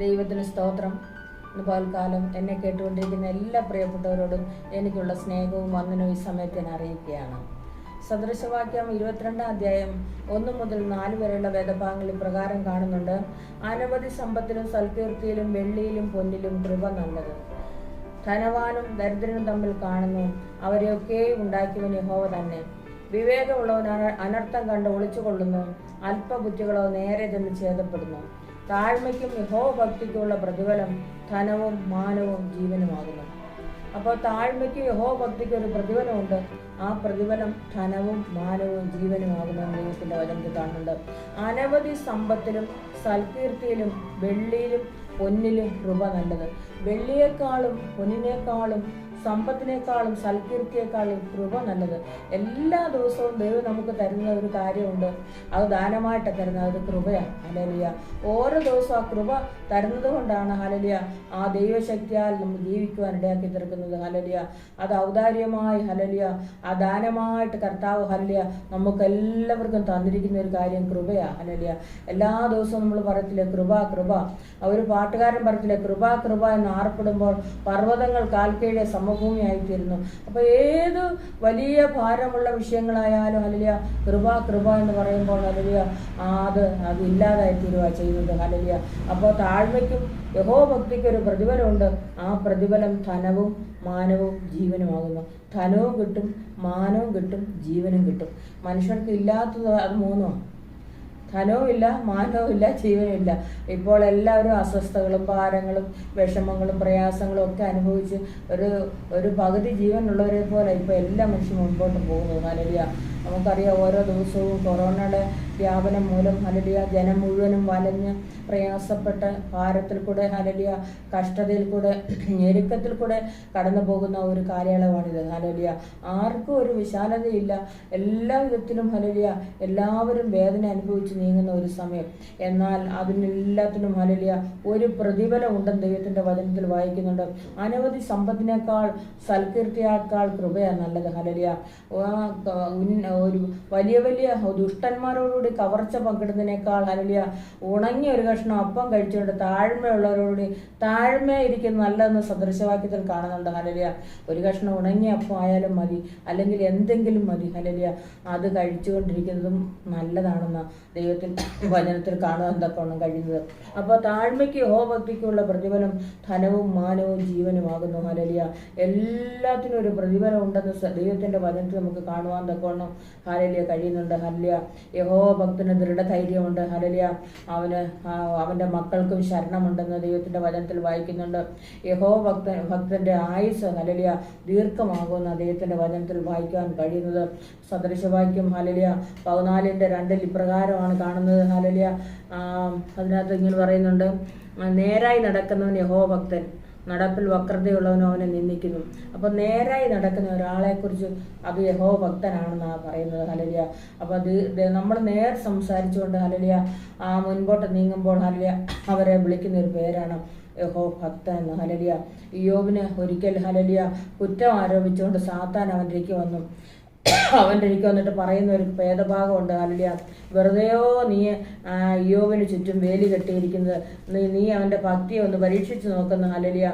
ദൈവത്തിന് സ്തോത്രം. ഇന്ന് പകൽക്കാലം എന്നെ കേട്ടുകൊണ്ടിരിക്കുന്ന എല്ലാ പ്രിയപ്പെട്ടവരോടും എനിക്കുള്ള സ്നേഹവും വന്ദനവും ഈ സമയത്ത് ഞാൻ അറിയിക്കുകയാണ്. സദൃശവാക്യം 22 അധ്യായം 1 മുതൽ 4 വരെയുള്ള വേദഭാഗങ്ങളിൽ പ്രകാരം കാണുന്നുണ്ട്. അനവധി സമ്പത്തിലും സൽകീർത്തിയിലും വെള്ളിയിലും പൊന്നിലും കൃപ നല്ലത്. ധനവാനും ദരിദ്രനും തമ്മിൽ കാണുന്നു, അവരെയൊക്കെ ഉണ്ടാക്കിയവൻ യഹോവ തന്നെ. വിവേകമുള്ളവൻ അനർത്ഥം കണ്ട് ഒളിച്ചുകൊള്ളുന്നു, അല്പബുദ്ധികളോ നേരെ ചെന്ന് ഛേദപ്പെടുന്നു. താഴ്മയ്ക്കും യഹോവ ഭക്തിക്കുമുള്ള പ്രതിഫലം ധനവും മാനവും ജീവനുമാകുന്നു. അപ്പോൾ താഴ്മയ്ക്കും യഹോവ ഭക്തിക്ക് ഒരു പ്രതിഫലമുണ്ട്. ആ പ്രതിഫലം ധനവും മാനവും ജീവനുമാകുമെന്ന് ദൈവത്തിന്റെ വചനത്തിൽ കാണുന്നുണ്ട്. അനവധി സമ്പത്തിലും സൽകീർത്തിയിലും വെള്ളിയിലും പൊന്നിലും കൃപ നല്ലത്. വെള്ളിയേക്കാളും പൊന്നിനേക്കാളും സമ്പത്തിനേക്കാളും സൽകീർത്തിയേക്കാളും കൃപ നല്ലത്. എല്ലാ ദിവസവും ദൈവം നമുക്ക് തരുന്ന ഒരു കാര്യമുണ്ട്, അത് ദാനമായിട്ട് തരുന്നത്, അത് കൃപയാണ്. ഹല്ലേലൂയ. ഓരോ ദിവസവും ആ കൃപ തരുന്നത് കൊണ്ടാണ് ഹല്ലേലൂയ ആ ദൈവശക്തിയാൽ നമ്മൾ ജീവിക്കുവാൻ ഇടയാക്കി തീർക്കുന്നത്. ഹല്ലേലൂയ. അത് ഔദാര്യമായി ഹല്ലേലൂയ ആ ദാനമായിട്ട് കർത്താവ് ഹല്ലേലൂയ നമുക്ക് എല്ലാവർക്കും തന്നിരിക്കുന്ന ഒരു കാര്യം കൃപയാണ്. ഹല്ലേലൂയ. എല്ലാ ദിവസവും നമ്മൾ പറയത്തില്ലേ കൃപ കൃപ. ഒരു പാട്ടുകാരൻ പറയത്തില്ലേ കൃപ കൃപ എന്ന് ആർപ്പെടുമ്പോൾ പർവ്വതങ്ങൾ കാൽക്കീഴെ സമഭൂമിയായിത്തീരുന്നു. അപ്പൊ ഏത് വലിയ ഭാരമുള്ള വിഷയങ്ങളായാലും ഹല്ലേലൂയ കൃപ കൃപ എന്ന് പറയുമ്പോൾ ഹല്ലേലൂയ അത് ഇല്ലാതായി തീരുക ചെയ്യുന്നത്. ഹല്ലേലൂയ. അപ്പോൾ താഴ്മയ്ക്കും യഹോവ ഭക്തിക്ക് ഒരു പ്രതിഫലമുണ്ട്. ആ പ്രതിഫലം ധനവും മാനവും ജീവനുമാകുന്നു. ധനവും കിട്ടും, മാനവും കിട്ടും, ജീവനും കിട്ടും. മനുഷ്യർക്ക് ഇല്ലാത്തത് അത് മൂന്നുമാണ്. ധനവും ഇല്ല, മാനവും ഇല്ല, ജീവനും ഇല്ല. ഇപ്പോൾ എല്ലാവരും അസ്വസ്ഥകളും ഭാരങ്ങളും വിഷമങ്ങളും പ്രയാസങ്ങളും ഒക്കെ അനുഭവിച്ച് ഒരു പകുതി ജീവനുള്ളവരെ പോലെ ഇപ്പോൾ എല്ലാ മനുഷ്യരും മുൻപോട്ട് പോകുന്നു. ഹല്ലേലൂയ. നമുക്കറിയാം ഓരോ ദിവസവും കൊറോണയുടെ വ്യാപനം മൂലം ഹല്ലേലൂയ ജനം മുഴുവനും വലഞ്ഞ് പ്രയാസപ്പെട്ട് ഭാരത്തിൽ കൂടെ ഹല്ലേലൂയ കഷ്ടതയിൽ കൂടെ ഞെരുക്കത്തിൽ കൂടെ കടന്നു പോകുന്ന ഒരു കാലയളവാണിത്. ഹല്ലേലൂയ. ആർക്കും ഒരു വിശാലതയില്ല. എല്ലാ വിധത്തിലും ഹല്ലേലൂയ എല്ലാവരും വേദന അനുഭവിച്ച് നീങ്ങുന്ന ഒരു സമയം. എന്നാൽ അതിനെല്ലാത്തിനും ഹല്ലേലൂയ ഒരു പ്രതിഫലം ഉണ്ടെന്ന് ദൈവത്തിന്റെ വചനത്തിൽ വായിക്കുന്നുണ്ട്. അനവധി സമ്പത്തിനേക്കാൾ സൽകീർത്തിയേക്കാൾ കൃപയാണ് നല്ലത്. ഹല്ലേലൂയ. ഒരു വലിയ വലിയ ദുഷ്ടന്മാരോടുകൂടി കവർച്ച പങ്കിടുന്നതിനേക്കാൾ ഹല്ലേലൂയ ഉണങ്ങിയ ഒരു കഷ്ണം അപ്പം കഴിച്ചുകൊണ്ട് താഴ്മയുള്ളവരോടുകൂടി താഴ്മയിരിക്കുന്ന നല്ലതെന്ന് സദൃശവാക്യത്തിൽ കാണുന്നുണ്ട്. ഹല്ലേലൂയ. ഒരു കഷ്ണം ഉണങ്ങിയ അപ്പം ആയാലും മതി, അല്ലെങ്കിൽ എന്തെങ്കിലും മതി. ഹല്ലേലൂയ. അത് കഴിച്ചുകൊണ്ടിരിക്കുന്നതും നല്ലതാണെന്ന് ദൈവത്തിന്റെ വചനത്തിൽ കാണുവാൻ തക്കവണ്ണം കഴിയുന്നത്. അപ്പോൾ താഴ്മയ്ക്ക് യഹോവഭക്തിക്കുള്ള പ്രതിഫലം ധനവും മാനവും ജീവനുമാകുന്നു. ഹല്ലേലൂയ. എല്ലാത്തിനും ഒരു പ്രതിഫലം ഉണ്ടെന്ന് ദൈവത്തിന്റെ വചനത്തിൽ നമുക്ക് കാണുവാൻ തക്കവണ്ണം ഹല്ലേലൂയ കഴിയുന്നുണ്ട്. ഹല്ലേലൂയ. യഹോവഭക്തന് ദൃഢധൈര്യമുണ്ട്. ഹല്ലേലൂയ. അവന്റെ മക്കൾക്കും ശരണമുണ്ടെന്ന് ദൈവത്തിന്റെ വചനത്തിൽ വായിക്കുന്നുണ്ട്. ഭക്തന്റെ ആയുസ് ഹല്ലേലൂയ ദീർഘമാകുമെന്ന് ദൈവത്തിന്റെ വചനത്തിൽ വായിക്കാൻ കഴിയുന്നത്. സദൃശവാക്യം ഹല്ലേലൂയ 14:2 ഇപ്രകാരമാണ് കാണുന്നത്. ഹല്ലേലൂയ. അതിനകത്ത് ഇങ്ങനെ പറയുന്നുണ്ട്, നേരായി നടക്കുന്നവൻ യഹോവഭക്തൻ, നടപ്പിൽ വക്രതയുള്ളവനോ അവനെ നിന്ദിക്കുന്നു. അപ്പൊ നേരായി നടക്കുന്ന ഒരാളെ കുറിച്ച് അത് യഹോവ ഭക്തനാണെന്നാണ് പറയുന്നത്. ഹല്ലേലൂയ. അപ്പൊ അത് നമ്മൾ നേർ സംസാരിച്ചുകൊണ്ട് ഹല്ലേലൂയ മുൻപോട്ട് നീങ്ങുമ്പോൾ ഹല്ലേലൂയ അവരെ വിളിക്കുന്ന ഒരു പേരാണ് യഹോവ ഭക്തൻ എന്ന്. ഹല്ലേലൂയ. ഇയ്യോബിന് ഒരിക്കൽ ഹല്ലേലൂയ കുറ്റം ആരോപിച്ചുകൊണ്ട് സാത്താൻ അവൻ്റെ ഇരിക്കും വന്നിട്ട് പറയുന്ന ഒരു ഭേദഭാഗമുണ്ട്. ഹല്ലേലൂയ. വെറുതെയോ നീ ഇയ്യോബിന് ചുറ്റും വേലി കെട്ടിയിരിക്കുന്നത്, നീ അവൻ്റെ ഭക്തിയെ ഒന്ന് പരീക്ഷിച്ച് നോക്കുന്ന. ഹല്ലേലൂയ.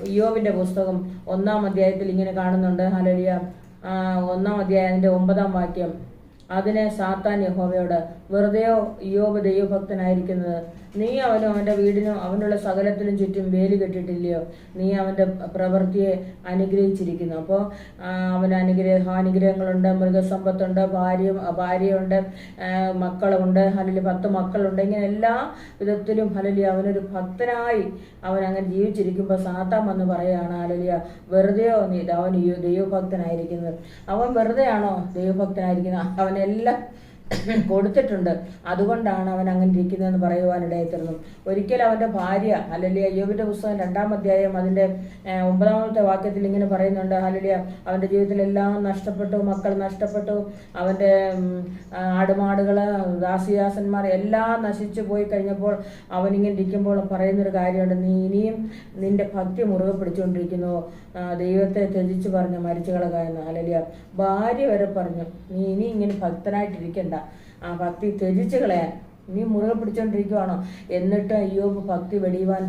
ഇയ്യോബിന്റെ പുസ്തകം 1-ാം അധ്യായത്തിൽ ഇങ്ങനെ കാണുന്നുണ്ട്. ഹല്ലേലൂയ. 1-ാം അധ്യായം അതിൻ്റെ 9-ാം വാക്യം. അതിനെ സാത്താൻ യഹോവയോട്, വെറുതെയോ ഇയ്യോബ് ദൈവഭക്തനായിരിക്കുന്നത്, നീ അവനും അവൻ്റെ വീടിനും അവനുള്ള സകലത്തിനും ചുറ്റും വേലി കെട്ടിയിട്ടില്ലയോ? നീ അവൻ്റെ പ്രവൃത്തിയെ അനുഗ്രഹിച്ചിരിക്കുന്നു. അപ്പോൾ അവന് അനുഗ്രഹങ്ങളുണ്ട്, മൃഗസമ്പത്തുണ്ട്, ഭാര്യയുണ്ട്, മക്കളുണ്ട്, ഹല്ലേലൂയ 10 മക്കളുണ്ട്. ഇങ്ങനെ എല്ലാ വിധത്തിലും ഹല്ലേലൂയ അവനൊരു ഭക്തനായി അവൻ അങ്ങനെ ജീവിച്ചിരിക്കുമ്പോൾ സാത്താൻ വന്ന് പറയുകയാണ്, ഹല്ലേലൂയ വെറുതെയോ നീ അവൻ ദൈവഭക്തനായിരിക്കുന്നത്. അവൻ വെറുതെയാണോ ദൈവഭക്തനായിരിക്കുന്നത്? അവനെല്ലാം കൊടുത്തിട്ടുണ്ട്, അതുകൊണ്ടാണ് അവൻ അങ്ങനെ ഇരിക്കുന്നതെന്ന് പറയുവാനിടയായിത്തീർന്നു. ഒരിക്കൽ അവൻ്റെ ഭാര്യ ഹല്ലേലൂയ ഇയ്യോബിന്റെ പുസ്തകം 2-ാം അധ്യായം അതിൻ്റെ 9-ാമത്തെ വാക്യത്തിൽ ഇങ്ങനെ പറയുന്നുണ്ട്. ഹല്ലേലൂയ അവൻ്റെ ജീവിതത്തിലെല്ലാം നഷ്ടപ്പെട്ടു, മക്കൾ നഷ്ടപ്പെട്ടു, അവൻ്റെ ആടുമാടുകൾ ദാസിദാസന്മാർ എല്ലാം നശിച്ചു പോയി കഴിഞ്ഞപ്പോൾ അവനിങ്ങനെ ഇരിക്കുമ്പോൾ പറയുന്നൊരു കാര്യമുണ്ട്, നീ ഇനിയും നിന്റെ ഭക്തി മുറുകെ പിടിച്ചുകൊണ്ടിരിക്കുന്നു, ദൈവത്തെ ത്യജിച്ച് പറഞ്ഞ് മരിച്ചു കളകായെന്ന്. ഹല്ലേലൂയ. ഭാര്യ വരെ പറഞ്ഞു, നീ ഇനി ഇങ്ങനെ ഭക്തനായിട്ടിരിക്കണ്ട, ആ ഭക്തി ത്യജിച്ച് കളയാൻ നീ മുറുകെ പിടിച്ചോണ്ടിരിക്കുവാണോ? എന്നിട്ട് അയ്യോബ് ഭക്തി വെടിയുവാൻ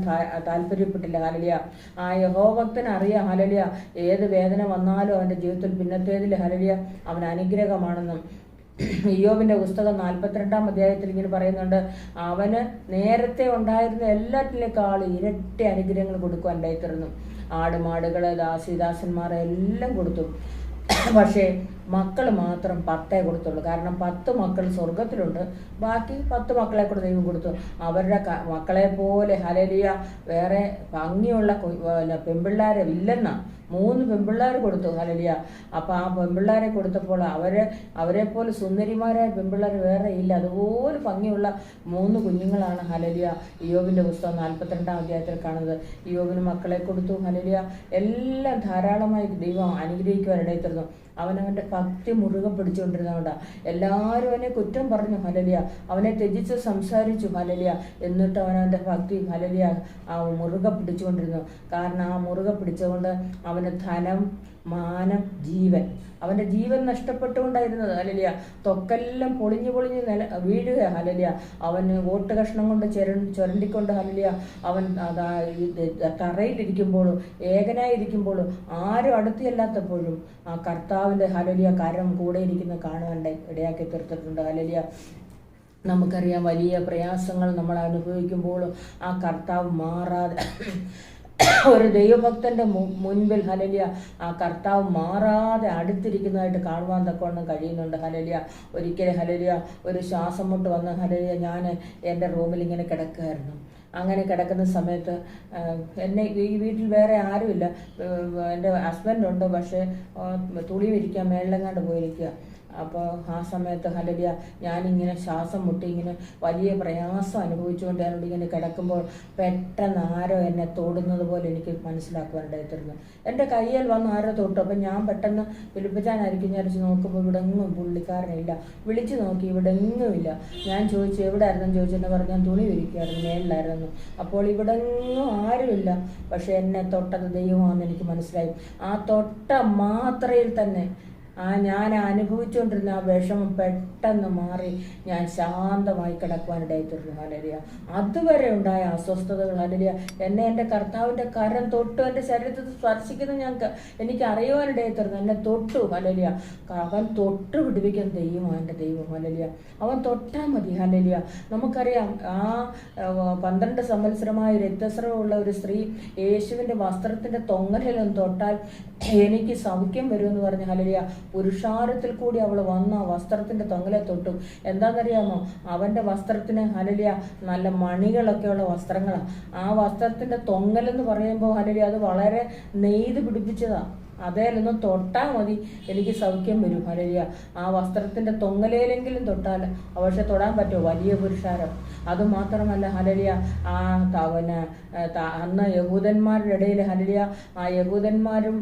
താല്പര്യപ്പെട്ടില്ല. ഹല്ലേലൂയ. ആ യഹോഭക്തന് അറിയാം ഹല്ലേലൂയ, ഏത് വേദന വന്നാലും അവൻ്റെ ജീവിതത്തിൽ പിന്നത്തേതിൽ ഹല്ലേലൂയ അവൻ അനുഗ്രഹമാണെന്നും. ഇയ്യോബിന്റെ പുസ്തകം 42-ാം അധ്യായത്തിൽ ഇങ്ങനെ പറയുന്നുണ്ട്, അവന് നേരത്തെ ഉണ്ടായിരുന്ന എല്ലാറ്റിനേക്കാളും ഇരട്ടി അനുഗ്രഹങ്ങൾ കൊടുക്കുവാൻ ഉണ്ടായിത്തീർന്നു. ആടുമാടുകള്, ദാസിദാസന്മാരെ എല്ലാം കൊടുത്തു. പക്ഷേ മക്കൾ മാത്രം 10 കൊടുത്തുള്ളൂ. കാരണം 10 മക്കൾ സ്വർഗത്തിലുണ്ട്, ബാക്കി 10 മക്കളെ കൂടെ ദൈവം കൊടുത്തു. അവരുടെ മക്കളെ പോലെ ഹല്ലേലൂയ വേറെ ഭംഗിയുള്ള പെൺപിള്ളേരെ ഇല്ലെന്നാ 3 പെൺപിള്ളേർ കൊടുത്തു. ഹല്ലേലൂയ. അപ്പം ആ പെൺപിള്ളേരെ കൊടുത്തപ്പോൾ അവരെ പോലെ സുന്ദരിമാരായ പെൺപിള്ളേർ വേറെ ഇല്ല. അതുപോലെ ഭംഗിയുള്ള 3 കുഞ്ഞുങ്ങളാണ് ഹല്ലേലൂയ ഇയ്യോബിന്റെ പുസ്തകം 42-ാം അധ്യായത്തിൽ കാണുന്നത്. ഇയ്യോബിന് മക്കളെ കൊടുത്തു. ഹല്ലേലൂയ. എല്ലാം ധാരാളമായി ദൈവം അനുഗ്രഹിക്കുവാൻ ഇടയിത്തീർന്നു. അവനവൻ്റെ ഭക്തി മുറുകെ പിടിച്ചുകൊണ്ടിരുന്നതുകൊണ്ടാണ് എല്ലാവരും അവനെ കുറ്റം പറഞ്ഞു. ഹല്ലേലൂയ. അവനെ ത്യജിച്ച് സംസാരിച്ചു. ഹല്ലേലൂയ. എന്നിട്ട് അവനവൻ്റെ ഭക്തി ഹല്ലേലൂയ മുറുകെ പിടിച്ചുകൊണ്ടിരുന്നു. കാരണം ആ മുറുകെ പിടിച്ചുകൊണ്ട് അവന് ധനം, മാനം, ജീവൻ, അവൻ്റെ ജീവൻ നഷ്ടപ്പെട്ടുകൊണ്ടായിരുന്നത്. ഹല്ലേലൂയ. തൊക്കെല്ലാം പൊളിഞ്ഞു വീഴുക. ഹല്ലേലൂയ. അവന് ഓട്ട് കഷ്ണം കൊണ്ട് ചുരണ്ടിക്കൊണ്ട് ഹല്ലേലൂയ അവൻ തറയിലിരിക്കുമ്പോഴും ഏകനായിരിക്കുമ്പോഴും ആരും അടുത്തില്ലാത്തപ്പോഴും ആ കർത്താവിൻ്റെ ഹല്ലേലൂയ കരം കൂടെ ഇരിക്കുന്ന കാണുവാൻ ഇടയാക്കി തീർത്തിട്ടുണ്ട്. ഹല്ലേലൂയ. നമുക്കറിയാം, വലിയ പ്രയാസങ്ങൾ നമ്മൾ അനുഭവിക്കുമ്പോഴും ആ കർത്താവ് മാറാതെ ഒരു ദൈവഭക്തന്റെ മുൻപിൽ ഹല്ലേലൂയ ആ കർത്താവ് മാറാതെ അടുത്തിരിക്കുന്നതായിട്ട് കാണുവാൻ തക്കവണ്ണം കഴിയുന്നുണ്ട്. ഹല്ലേലൂയ. ഒരിക്കലും ഹല്ലേലൂയ ഒരു ശ്വാസം മുട്ട് വന്ന് ഹല്ലേലൂയ ഞാൻ എൻ്റെ റൂമിൽ ഇങ്ങനെ കിടക്കുകയായിരുന്നു. അങ്ങനെ കിടക്കുന്ന സമയത്ത് എന്നെ ഈ വീട്ടിൽ വേറെ ആരുമില്ല, എൻ്റെ ഹസ്ബൻഡുണ്ട്, പക്ഷേ തുണി വിരിക്കാൻ മേളിലെങ്ങാണ്ട് പോയിരിക്കുക. അപ്പോൾ ആ സമയത്ത് ഹല്ലേലൂയ ഞാനിങ്ങനെ ശ്വാസം മുട്ടി ഇങ്ങനെ വലിയ പ്രയാസം അനുഭവിച്ചുകൊണ്ട് ഞാനോട് ഇങ്ങനെ കിടക്കുമ്പോൾ പെട്ടെന്ന് ആരോ എന്നെ തൊടുന്നത് പോലെ എനിക്ക് മനസ്സിലാക്കുവാനുണ്ടായിത്തീർന്നു. എൻ്റെ കയ്യിൽ വന്ന് ആരോ തൊട്ടു. അപ്പം ഞാൻ പെട്ടെന്ന് വിളിപ്പിച്ചാനായിരിക്കും വിചാരിച്ച് നോക്കുമ്പോൾ ഇവിടെ എങ്ങും പുള്ളിക്കാരനില്ല. വിളിച്ചു നോക്കി, ഇവിടെ എങ്ങുമില്ല. ഞാൻ ചോദിച്ചു എവിടെയായിരുന്നു ചോദിച്ചെന്ന് പറഞ്ഞ് ഞാൻ തുണി വിരിക്കുമായിരുന്നു, മേളിലായിരുന്നു. അപ്പോൾ ഇവിടെ എങ്ങും ആരുമില്ല. പക്ഷെ എന്നെ തൊട്ടത് ദൈവമാണെന്ന് എനിക്ക് മനസ്സിലായി. ആ തൊട്ട മാത്രയിൽ തന്നെ ഞാൻ അനുഭവിച്ചുകൊണ്ടിരുന്ന ആ വിഷമം പെട്ടെന്ന് മാറി ഞാൻ ശാന്തമായി കിടക്കുവാനിടയായിത്തീർന്നു. ഹല്ലേലൂയ. അതുവരെ ഉണ്ടായ അസ്വസ്ഥതകൾ ഹല്ലേലൂയ എന്നെ എൻ്റെ കർത്താവിൻ്റെ കരം തൊട്ടു എൻ്റെ ശരീരത്തിൽ സ്പർശിക്കുന്നത് എനിക്ക് അറിയുവാനിടയായിത്തീർന്നു. എന്നെ തൊട്ടു. ഹല്ലേലൂയ. അവൻ തൊട്ട് പിടിപ്പിക്കുന്ന ദൈവമാണ് എൻ്റെ ദൈവം. ഹല്ലേലൂയ. അവൻ തൊട്ടാൽ മതി. ഹല്ലേലൂയ. നമുക്കറിയാം, ആ 12 സംവത്സരമായ രക്തസ്രവമുള്ള ഒരു സ്ത്രീ യേശുവിൻ്റെ വസ്ത്രത്തിൻ്റെ തൊങ്ങലിലൊന്ന് തൊട്ടാൽ എനിക്ക് സൗഖ്യം വരുമെന്ന് പറഞ്ഞ് ഹല്ലേലൂയ പുരുഷാരത്തിൽ കൂടി അവൾ വന്ന വസ്ത്രത്തിൻ്റെ തൊങ്ങലെ തൊട്ടു. എന്താണെന്നറിയാമോ? അവൻ്റെ വസ്ത്രത്തിന് ഹല്ലേലൂയ നല്ല മണികളൊക്കെയുള്ള വസ്ത്രങ്ങളാണ്. ആ വസ്ത്രത്തിൻ്റെ തൊങ്ങലെന്ന് പറയുമ്പോൾ ഹല്ലേലൂയ അത് വളരെ നെയ്ത് പിടിപ്പിച്ചതാണ്. അതേലൊന്ന് തൊട്ടാൽ മതി, എനിക്ക് സൗഖ്യം വരും. ഹല്ലേലൂയ. ആ വസ്ത്രത്തിൻ്റെ തൊങ്ങലേലെങ്കിലും തൊട്ടാൽ, പക്ഷെ തൊടാൻ പറ്റുമോ? വലിയ പുരുഷാരം. അതുമാത്രമല്ല ഹല്ലേലൂയ അന്ന് യഹൂദന്മാരുടെ ഇടയിൽ ഹല്ലേലൂയ ആ യഹൂദന്മാരും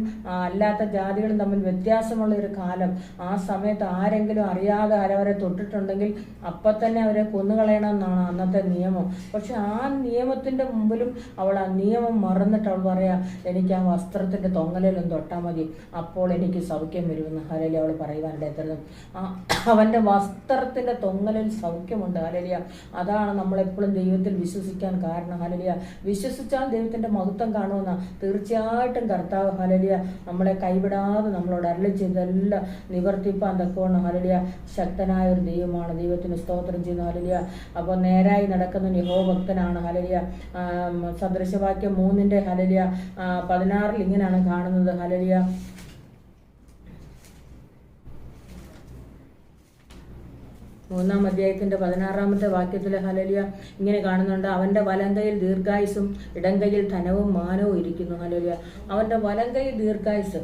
അല്ലാത്ത ജാതികളും തമ്മിൽ വ്യത്യാസമുള്ള ഒരു കാലം. ആ സമയത്ത് ആരെങ്കിലും അറിയാതെ അവരെ തൊട്ടിട്ടുണ്ടെങ്കിൽ അപ്പം തന്നെ അവരെ കൊന്നുകളയണമെന്നാണ് അന്നത്തെ നിയമം. പക്ഷെ ആ നിയമത്തിൻ്റെ മുമ്പിലും അവൾ ആ നിയമം മറന്നിട്ട് അവൾ പറയാ, എനിക്ക് ആ വസ്ത്രത്തിൻ്റെ തൊങ്ങലിലും തൊട്ടാൽ മതി, അപ്പോൾ എനിക്ക് സൗഖ്യം വരുമെന്ന് ഹല്ലേലൂയ അവൾ പറയുവാനിടയായിത്തീർന്നു. അവൻ്റെ വസ്ത്രത്തിൻ്റെ തൊങ്ങലിൽ സൗഖ്യമുണ്ട്. ഹല്ലേലൂയ. അതാണ് നമ്മളെപ്പോഴും ദൈവത്തിൽ വിശ്വസിക്കാൻ കാരണം. ഹല്ലേലൂയ. വിശ്വസിച്ചാൽ ദൈവത്തിൻ്റെ മഹത്വം കാണുമെന്ന തീർച്ചയായിട്ടും കർത്താവ് ഹല്ലേലൂയ നമ്മളെ കൈവിടാതെ നമ്മളോട് അരുളി ചെയ്തെല്ലാം നിവർത്തിപ്പാൻ തക്കവണ്ണം ഹല്ലേലൂയ ശക്തനായ ഒരു ദൈവമാണ്. ദൈവത്തിന് സ്തോത്രം ചെയ്യുന്നു. ഹല്ലേലൂയ. അപ്പോൾ നേരായി നടക്കുന്ന യഹോഭക്തനാണ്. ഹല്ലേലൂയ. സദൃശവാക്യം 3-ന്റെ ഹല്ലേലൂയ 16 ഇങ്ങനെയാണ് കാണുന്നത്. ഹല്ലേലൂയ. മൂന്നാം അധ്യായത്തിൻ്റെ 16-ാമത്തെ വാക്യത്തിൽ ഹല്ലേലൂയ ഇങ്ങനെ കാണുന്നുണ്ട്, അവൻ്റെ വലങ്കയിൽ ദീർഘായുസും ഇടങ്കയിൽ ധനവും മാനവും ഇരിക്കുന്നു. ഹല്ലേലൂയ. അവൻ്റെ വലങ്കയിൽ ദീർഘായുസ്,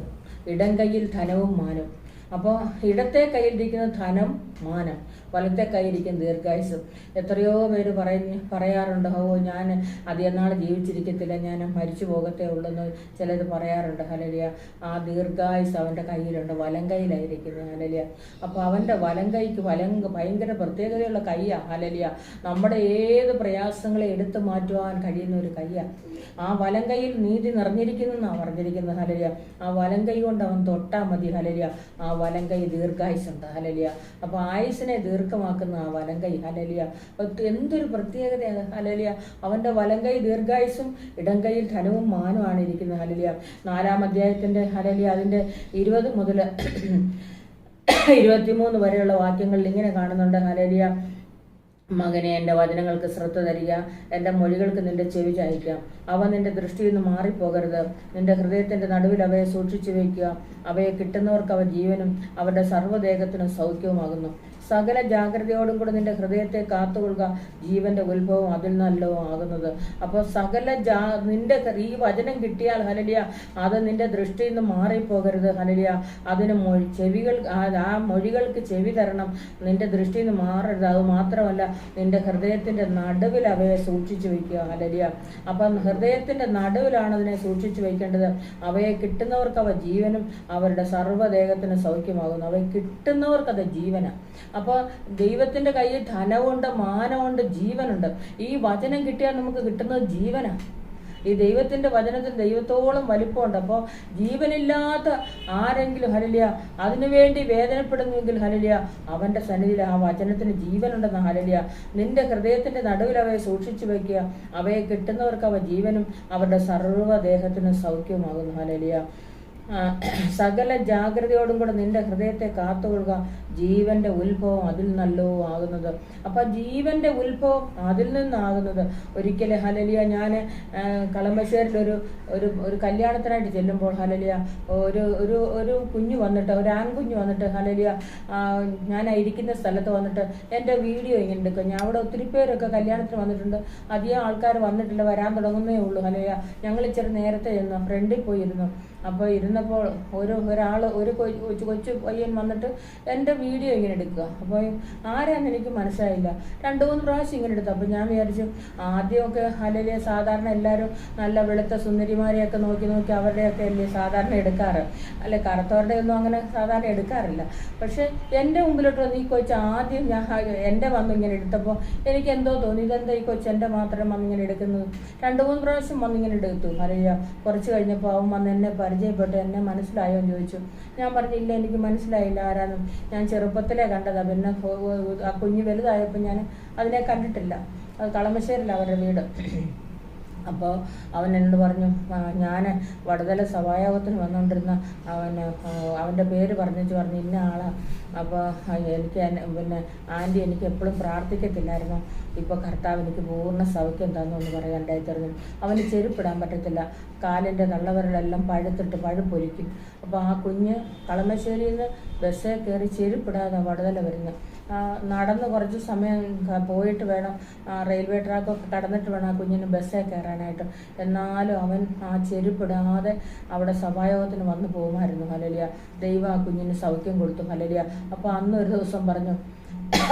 ഇടങ്കയിൽ ധനവും മാനവും. അപ്പോൾ ഇടത്തെ കയ്യിലിരിക്കുന്ന ധനം, മാനം, വലത്തെ കയ്യിരിക്കും ദീർഘായുസ്. എത്രയോ പേര് പറയാറുണ്ട്, ഞാൻ അധികം നാൾ ജീവിച്ചിരിക്കത്തില്ല, ഞാൻ മരിച്ചു പോകത്തേ ഉള്ളെന്ന് ചിലർ പറയാറുണ്ട്. ഹല്ലേലൂയ. ആ ദീർഘായുസ് അവൻ്റെ കയ്യിലുണ്ട്, വലം കയ്യിലായിരിക്കുന്നത്. ഹല്ലേലൂയ. അപ്പോൾ അവൻ്റെ വലം കൈക്ക് ഭയങ്കര പ്രത്യേകതയുള്ള കയ്യാണ്. ഹല്ലേലൂയ. നമ്മുടെ ഏത് പ്രയാസങ്ങളെ എടുത്തു മാറ്റുവാൻ കഴിയുന്ന ഒരു കയ്യാണ്. ആ വലം കൈയിൽ നീതി നിറഞ്ഞിരിക്കുന്നു എന്നാണ് പറഞ്ഞിരിക്കുന്നത്. ഹല്ലേലൂയ. ആ വലം കൈ കൊണ്ട് അവൻ തൊട്ടാൽ മതി. ഹല്ലേലൂയ. ആ വലങ്കൈ ദീർഘായുസുണ്ട്. ഹല്ലേലൂയ. അപ്പോൾ ആയുസിനെ ദീർഘമാക്കുന്ന ആ വലങ്കൈ. ഹല്ലേലൂയ. എന്തൊരു പ്രത്യേകതയാണ്. ഹല്ലേലൂയ. അവൻ്റെ വലങ്കൈ ദീർഘായുസും ഇടങ്കൈയിൽ ധനവും മാനവുമാണ് ഇരിക്കുന്നത്. ഹല്ലേലൂയ. 4-ാം അധ്യായത്തിൻ്റെ ഹല്ലേലൂയ അതിൻ്റെ 20 മുതൽ 23 വരെയുള്ള വാക്യങ്ങളിൽ ഇങ്ങനെ കാണുന്നുണ്ട്. ഹല്ലേലൂയ. മകനെ, എൻ്റെ വചനങ്ങൾക്ക് ശ്രദ്ധ തരിക, എൻ്റെ മൊഴികൾക്ക് നിന്റെ ചെവി ചായ്ക്കുക. അവ നിന്റെ ദൃഷ്ടിയിൽ നിന്ന് മാറിപ്പോകരുത്. നിന്റെ ഹൃദയത്തിൻ്റെ നടുവിൽ അവയെ സൂക്ഷിച്ചു വയ്ക്കുക. അവയെ കിട്ടുന്നവർക്ക് അവ ജീവനും അവരുടെ സർവ്വദേഹത്തിനും സൗഖ്യവുമാകുന്നു. സകല ജാഗ്രതയോടും കൂടെ നിന്റെ ഹൃദയത്തെ കാത്തുകൊള്ളുക, ജീവന്റെ ഉത്ഭവം അതിൽ നല്ലോ ആകുന്നത്. അപ്പോൾ നിന്റെ ഈ വചനം കിട്ടിയാൽ ഹല്ലേലൂയ അത് നിന്റെ ദൃഷ്ടിയിൽ നിന്ന് മാറിപ്പോകരുത്. ഹല്ലേലൂയ. അതിന് ചെവികൾ, ആ മൊഴികൾക്ക് ചെവി തരണം. നിന്റെ ദൃഷ്ടിയിൽ നിന്ന് മാറരുത്. അത് മാത്രമല്ല, നിന്റെ ഹൃദയത്തിന്റെ നടുവിൽ അവയെ സൂക്ഷിച്ചു വയ്ക്കുക. ഹല്ലേലൂയ. അപ്പം ഹൃദയത്തിന്റെ നടുവിലാണ് അതിനെ സൂക്ഷിച്ചു വയ്ക്കേണ്ടത്. അവയെ കിട്ടുന്നവർക്ക് അവ ജീവനും അവരുടെ സർവ്വദേഹത്തിന് സൗഖ്യമാകുന്നു. അവയെ കിട്ടുന്നവർക്ക് അത് ജീവനാണ്. അപ്പോൾ ദൈവത്തിന്റെ കയ്യിൽ ധനമുണ്ട്, മാനമുണ്ട്, ജീവനുണ്ട്. ഈ വചനം കിട്ടിയാൽ നമുക്ക് കിട്ടുന്നത് ജീവനാണ്. ഈ ദൈവത്തിന്റെ വചനത്തിൽ ദൈവത്തോളം വലിപ്പമുണ്ട്. അപ്പോൾ ജീവനില്ലാത്ത ആരെങ്കിലും ഹല്ലേലൂയ അതിനുവേണ്ടി വേദനപ്പെടുന്നുവെങ്കിൽ ഹല്ലേലൂയ അവന്റെ സന്നിധിയിൽ ആ വചനത്തിന് ജീവനുണ്ടെന്ന്. ഹല്ലേലൂയ. നിന്റെ ഹൃദയത്തിന്റെ നടുവിൽ അവയെ സൂക്ഷിച്ചു വയ്ക്കുക. അവയെ കിട്ടുന്നവർക്ക് അവ ജീവനും അവരുടെ സർവ്വദേഹത്തിനും സൗഖ്യമാകുന്നു. ഹല്ലേലൂയ. സകല ജാഗ്രതയോടും കൂടെ നിന്റെ ഹൃദയത്തെ കാത്തുകൊള്ളുക, ജീവന്റെ ഉത്ഭവം അതിൽ നല്ലോ ആകുന്നത്. അപ്പൊ ജീവന്റെ ഉത്ഭവം അതിൽ നിന്നാകുന്നത്. ഒരിക്കലും ഹല്ലേലൂയ ഞാൻ കളമശ്ശേരിൽ ഒരു കല്യാണത്തിനായിട്ട് ചെല്ലുമ്പോൾ ഹല്ലേലൂയ ഒരു കുഞ്ഞു വന്നിട്ട്, ഒരു ആൺകുഞ്ഞു വന്നിട്ട് ഹല്ലേലൂയ ഞാൻ ഇരിക്കുന്ന സ്ഥലത്ത് വന്നിട്ട് എൻ്റെ വീഡിയോ ഇങ്ങനെ എടുക്കുക. ഞാൻ അവിടെ ഒത്തിരി പേരൊക്കെ കല്യാണത്തിന് വന്നിട്ടുണ്ട്. അധികം ആൾക്കാർ വന്നിട്ടില്ല, വരാൻ തുടങ്ങുന്നേ ഉള്ളൂ. ഹല്ലേലൂയ. ഞങ്ങൾ ഇച്ചിരി നേരത്തെ ചെന്നു ഫ്രണ്ടിൽ പോയി ഇരുന്നു. അപ്പോൾ ഇരുന്നപ്പോൾ ഒരു കൊച്ചു പയ്യൻ വന്നിട്ട് എൻ്റെ വീഡിയോ ഇങ്ങനെ എടുക്കുക. അപ്പോൾ ആരാന്ന് എനിക്ക് മനസ്സിലായില്ല. 2-3 പ്രാവശ്യം ഇങ്ങനെ എടുത്തു. അപ്പോൾ ഞാൻ വിചാരിച്ചു ആദ്യമൊക്കെ ഹല്ലേലൂയ സാധാരണ എല്ലാവരും നല്ല വെളുത്ത സുന്ദരിമാരെയൊക്കെ നോക്കി അവരുടെയൊക്കെ അല്ലേ സാധാരണ എടുക്കാറ്, അല്ലെ കറുത്തവരുടെ ഒന്നും അങ്ങനെ സാധാരണ എടുക്കാറില്ല. പക്ഷെ എൻ്റെ മുമ്പിലോട്ട് വന്ന് ഈ കൊച്ച് ആദ്യം എൻ്റെ വന്ന് ഇങ്ങനെ എടുത്തപ്പോൾ എനിക്ക് എന്തോ തോന്നി, ഇതെന്താ ഈ കൊച്ച് എൻ്റെ മാത്രം വന്നിങ്ങനെ എടുക്കുന്നത്. 2-3 പ്രാവശ്യം വന്നിങ്ങനെ എടുത്തു. ഹല്ലേലൂയ. കുറച്ച് കഴിഞ്ഞപ്പോൾ അവൻ വന്ന് എന്നെ പരിചയപ്പെട്ട് എന്നെ മനസ്സിലായോ എന്ന് ചോദിച്ചു. ഞാൻ പറഞ്ഞില്ല, എനിക്ക് മനസ്സിലായില്ല ആരാന്നും. ഞാൻ ചെറുപ്പത്തിലേ കണ്ടതാ. പിന്നെ ആ കുഞ്ഞ് വലുതായപ്പോൾ ഞാൻ അതിനെ കണ്ടിട്ടില്ല. അത് കളമശ്ശേരില്ല അവരുടെ വീട്. അപ്പോൾ അവൻ എന്നോട് പറഞ്ഞു, ഞാൻ വടുതല സഭായോഗത്തിന് വന്നുകൊണ്ടിരുന്ന അവൻ്റെ പേര് പറഞ്ഞു ഇന്ന ആളാണ്. അപ്പോൾ എനിക്ക് പിന്നെ ആൻറ്റി എനിക്ക് എപ്പോഴും പ്രാർത്ഥിക്കത്തില്ലായിരുന്നു, ഇപ്പോൾ കർത്താവ് എനിക്ക് പൂർണ്ണ സൗഖ്യം തന്നു എന്ന് പറയാണ്ടായി തീർന്നു. അവന് ചെരുപ്പിടാൻ പറ്റത്തില്ല, കാലിൻ്റെ തള്ളവരലെല്ലാം പഴുപ്പൊലിക്കും. അപ്പോൾ ആ കുഞ്ഞ് കളമശ്ശേരിയിൽ നിന്ന് ബസ്സിൽ കയറി ചെരുപ്പിടാതെ വടുതല വരുന്നു. നടന്ന് കുറച്ച് സമയം പോയിട്ട് വേണം, റെയിൽവേ ട്രാക്കൊക്കെ കടന്നിട്ട് വേണം ആ കുഞ്ഞിന് ബസ്സിൽ കയറാനായിട്ട്. എന്നാലും അവൻ ആ ചെരുപ്പിടാതെ അവിടെ സഭായോഗത്തിന് വന്നു പോകുമായിരുന്നു. ഹല്ലേലൂയ. ദൈവം ആ കുഞ്ഞിന് സൗഖ്യം കൊടുത്തു. ഹല്ലേലൂയ. അപ്പോൾ അന്നൊരു ദിവസം പറഞ്ഞു,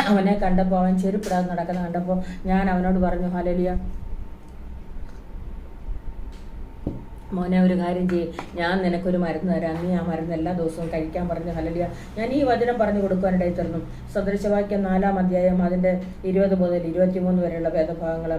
അവനെ കണ്ടപ്പോൾ അവൻ ചെരുപ്പിടാതെ നടക്കുന്ന കണ്ടപ്പോൾ ഞാൻ അവനോട് പറഞ്ഞു, ഹല്ലേലൂയ മോനെ ഒരു കാര്യം ചെയ്യും, ഞാൻ നിനക്കൊരു മരുന്ന് തരാം, നീ ആ മരുന്ന് എല്ലാ ദിവസവും കഴിക്കാൻ പറഞ്ഞു. ഹല്ലേലൂയ. ഞാൻ ഈ വചനം പറഞ്ഞു കൊടുക്കാനിടയിൽ തീർന്നു. സദൃശവാക്യം 4-ാം അധ്യായം അതിൻ്റെ 20 മുതൽ 23 വരെയുള്ള വേദഭാഗങ്ങൾ.